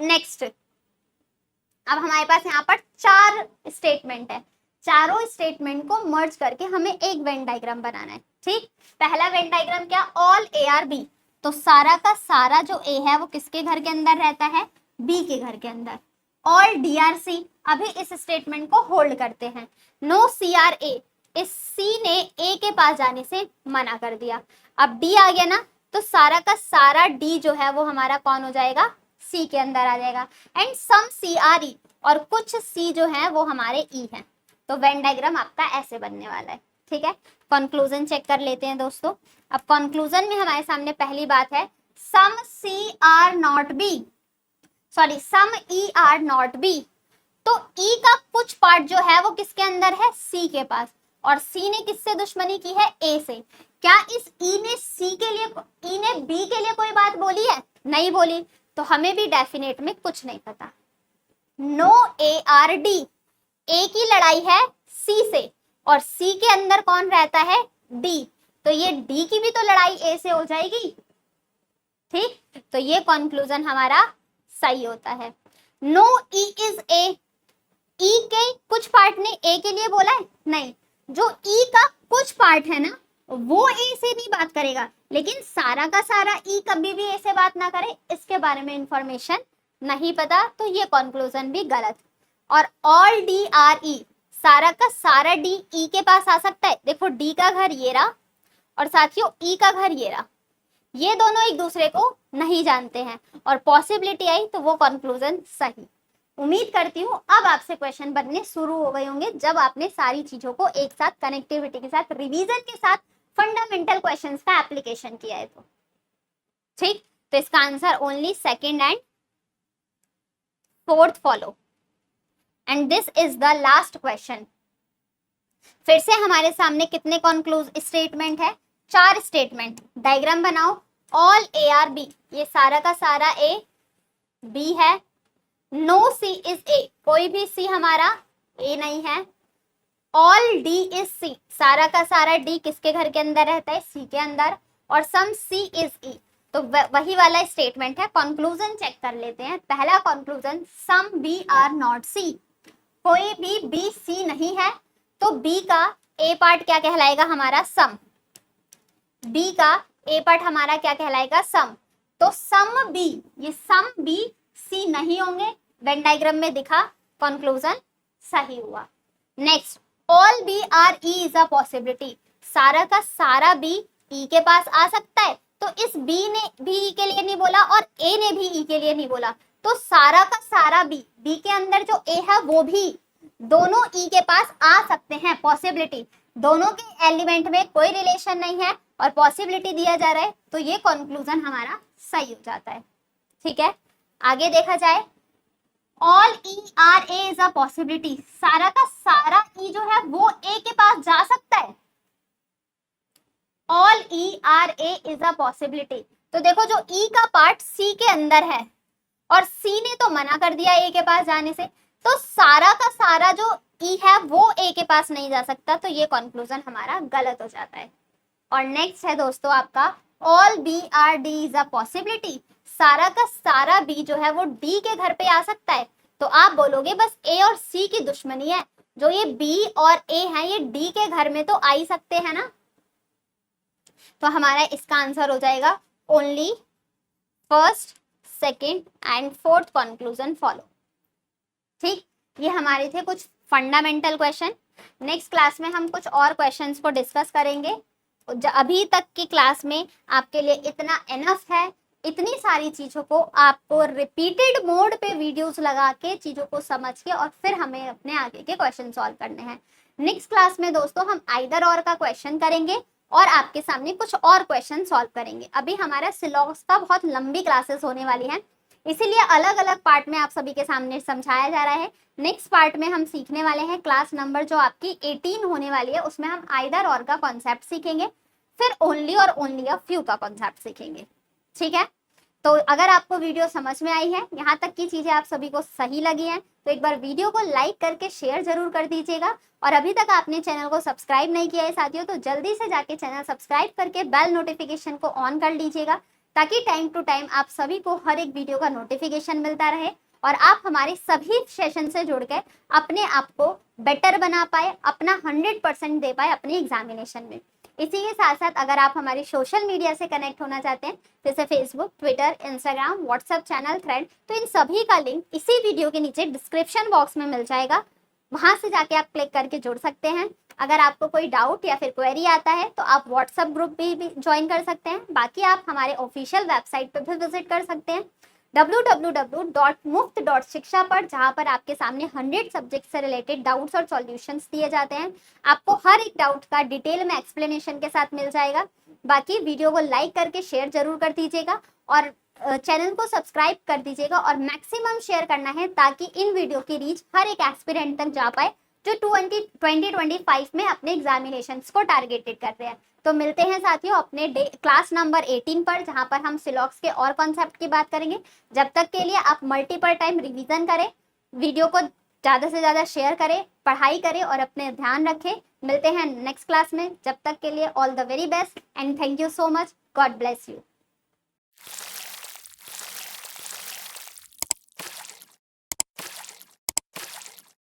नेक्स्ट, अब हमारे पास यहाँ पर 4 स्टेटमेंट है, चारों स्टेटमेंट को मर्ज करके हमें एक वेन डायग्राम बनाना है। ठीक, पहला वेन डायग्राम क्या, ऑल ए आर बी, तो सारा का सारा जो ए है वो किसके घर के अंदर रहता है, बी के घर के अंदर। ऑल डी आर सी, अभी इस स्टेटमेंट को होल्ड करते हैं। नो सी आर ए, इस सी ने ए के पास जाने से मना कर दिया, अब डी आ गया ना, तो सारा का सारा डी जो है वो हमारा कौन हो जाएगा, सी के अंदर आ जाएगा। And some C R E, और कुछ सी जो है वो हमारे ई हैं, तो वेन डायग्राम आपका ऐसे बनने वाला है। ठीक है, कंक्लूजन चेक कर लेते हैं दोस्तों। अब कंक्लूजन में हमारे सामने पहली बात है, some C are not B, sorry some E are not B, तो ई का कुछ पार्ट जो है वो किसके अंदर है, सी के पास, और सी ने किससे दुश्मनी की है, ए से। क्या इस ई ने सी के लिए, ई ने बी के लिए कोई बात बोली है, नहीं बोली, तो हमें भी डेफिनेट में कुछ नहीं पता। नो ए आर डी, ए की लड़ाई है सी से, और सी के अंदर कौन रहता है, डी, तो ये डी की भी तो लड़ाई ए से हो जाएगी। ठीक, तो ये कंक्लूजन हमारा सही होता है। नो ई इज ए, ई के कुछ पार्ट ने ए के लिए बोला है, नहीं, जो ई का कुछ पार्ट है ना वो ए से नहीं बात करेगा, लेकिन सारा का सारा ई कभी भी ए से बात ना करे, इसके बारे में इंफॉर्मेशन नहीं पता, तो ये कंक्लूजन भी गलत। और ऑल डी आर ई, सारा का सारा डी ई के पास आ सकता है, देखो डी का घर ये रहा और साथियों ई का घर ये रहा, ये दोनों एक दूसरे को नहीं जानते हैं और पॉसिबिलिटी आई, तो वो कंक्लूजन सही। उम्मीद करती हूँ अब आपसे क्वेश्चन बनने शुरू हो गए होंगे, जब आपने सारी चीजों को एक साथ कनेक्टिविटी के साथ, रिवीजन के साथ, फंडामेंटल क्वेश्चंस का एप्लीकेशन किया है। तो ठीक, तो इसका answer only second and fourth follow, and this is the last question. फिर से हमारे सामने कितने कंक्लूज स्टेटमेंट है, 4 स्टेटमेंट। डायग्राम बनाओ, ऑल ए आर बी, ये सारा का सारा ए बी है। नो सी इज ए, कोई भी सी हमारा ए नहीं है। ऑल डी इज सी, सारा का सारा डी किसके घर के अंदर रहता है, सी के अंदर। और सम सी इज ई, तो वही वाला स्टेटमेंट है। कंक्लूजन चेक कर लेते हैं। पहला conclusion, some B are not C, कोई भी बी सी नहीं है, तो बी का ए पार्ट क्या कहलाएगा हमारा, सम। बी का ए पार्ट हमारा क्या कहलाएगा, सम। तो सम बी, ये सम बी सी नहीं होंगे, वेन डायग्राम में दिखा, कंक्लूजन सही हुआ। Next, all B R E is a possibility, सारा का सारा बी ई के पास आ सकता है, तो इस बी ने भी ई के लिए नहीं बोला और ए ने भी ई के लिए नहीं बोला, तो सारा का सारा बी, बी के अंदर जो ए है वो भी, दोनों ई के पास आ सकते हैं। पॉसिबिलिटी, दोनों के एलिमेंट में कोई रिलेशन नहीं है और पॉसिबिलिटी दिया जा रहा है, तो ये कंक्लूजन हमारा सही हो जाता है। ठीक है, आगे देखा जाए, all E R A is a possibility, सारा का सारा ई जो है वो ए के पास जा सकता है। All E R A is a possibility, तो देखो जो ई का पार्ट सी के अंदर है और सी ने तो मना कर दिया ए के पास जाने से, तो सारा का सारा जो ई है वो ए के पास नहीं जा सकता, तो ये कंक्लूजन हमारा गलत हो जाता है। और नेक्स्ट है दोस्तों आपका, all B R D is a possibility, सारा का सारा बी जो है वो डी के घर पे आ सकता है, तो आप बोलोगे बस ए और सी की दुश्मनी है, जो ये बी और ए है ये डी के घर में तो आ ही सकते हैं ना, तो हमारा इसका आंसर हो जाएगा only first, second and fourth conclusion follow. ठीक, ये हमारे थे कुछ फंडामेंटल क्वेश्चन। नेक्स्ट क्लास में हम कुछ और क्वेश्चंस को डिस्कस करेंगे। अभी तक की क्लास में आपके लिए इतना एनफ है, इतनी सारी चीज़ों को आपको रिपीटेड मोड पे वीडियोस लगा के चीज़ों को समझ के और फिर हमें अपने आगे के क्वेश्चन सॉल्व करने हैं। नेक्स्ट क्लास में दोस्तों हम आइदर और का क्वेश्चन करेंगे और आपके सामने कुछ और क्वेश्चन सॉल्व करेंगे। अभी हमारा सिलेबस का बहुत लंबी क्लासेस होने वाली हैं, इसीलिए अलग अलग पार्ट में आप सभी के सामने समझाया जा रहा है। नेक्स्ट पार्ट में हम सीखने वाले हैं क्लास नंबर जो आपकी 18 होने वाली है, उसमें हम आइदर और का कॉन्सेप्ट सीखेंगे, फिर ओनली और ओनली अ फ्यू का कॉन्सेप्ट सीखेंगे। ठीक है, तो अगर आपको वीडियो समझ में आई है, यहाँ तक की चीजें आप सभी को सही लगी हैं, तो एक बार वीडियो को लाइक करके शेयर जरूर कर दीजिएगा। और अभी तक आपने चैनल को सब्सक्राइब नहीं किया है साथियों, तो जल्दी से जाके चैनल सब्सक्राइब करके बेल नोटिफिकेशन को ऑन कर लीजिएगा, ताकि टाइम टू टाइम आप सभी को हर एक वीडियो का नोटिफिकेशन मिलता रहे और आप हमारे सभी सेशन से जुड़ के अपने आप को बेटर बना पाए, अपना 100% दे पाए अपने एग्जामिनेशन में। इसी के साथ साथ अगर आप हमारे सोशल मीडिया से कनेक्ट होना चाहते हैं, जैसे Facebook, Twitter, Instagram, WhatsApp channel, thread, तो इन सभी का लिंक इसी वीडियो के नीचे डिस्क्रिप्शन बॉक्स में मिल जाएगा, वहां से जाके आप क्लिक करके जुड़ सकते हैं। अगर आपको कोई डाउट या फिर क्वेरी आता है तो आप व्हाट्सएप ग्रुप भी ज्वाइन कर सकते हैं। बाकी आप हमारे ऑफिशियल वेबसाइट पर भी विजिट कर सकते हैं www.muft.shiksha पर, जहां पर आपके सामने 100 सब्जेक्ट से रिलेटेड डाउट्स और सॉल्यूशंस दिए जाते हैं। आपको हर एक डाउट का डिटेल में एक्सप्लेनेशन के साथ मिल जाएगा। बाकी वीडियो को लाइक करके शेयर जरूर कर दीजिएगा और चैनल को सब्सक्राइब कर दीजिएगा और मैक्सिमम शेयर करना है, ताकि इन वीडियो की रीच हर एक एस्पिरेंट तक जा पाए जो 2025 में अपने एग्जामिनेशंस को टारगेटेड कर रहे हैं। तो मिलते हैं साथियों अपने क्लास नंबर 18 पर, जहां पर हम सिलॉक्स के और कॉन्सेप्ट की बात करेंगे। जब तक के लिए आप मल्टीपल टाइम रिवीजन करें, वीडियो को ज़्यादा से ज़्यादा शेयर करें, पढ़ाई करें और अपने ध्यान रखें। मिलते हैं नेक्स्ट क्लास में, जब तक के लिए all the very best and thank you so much. God bless you.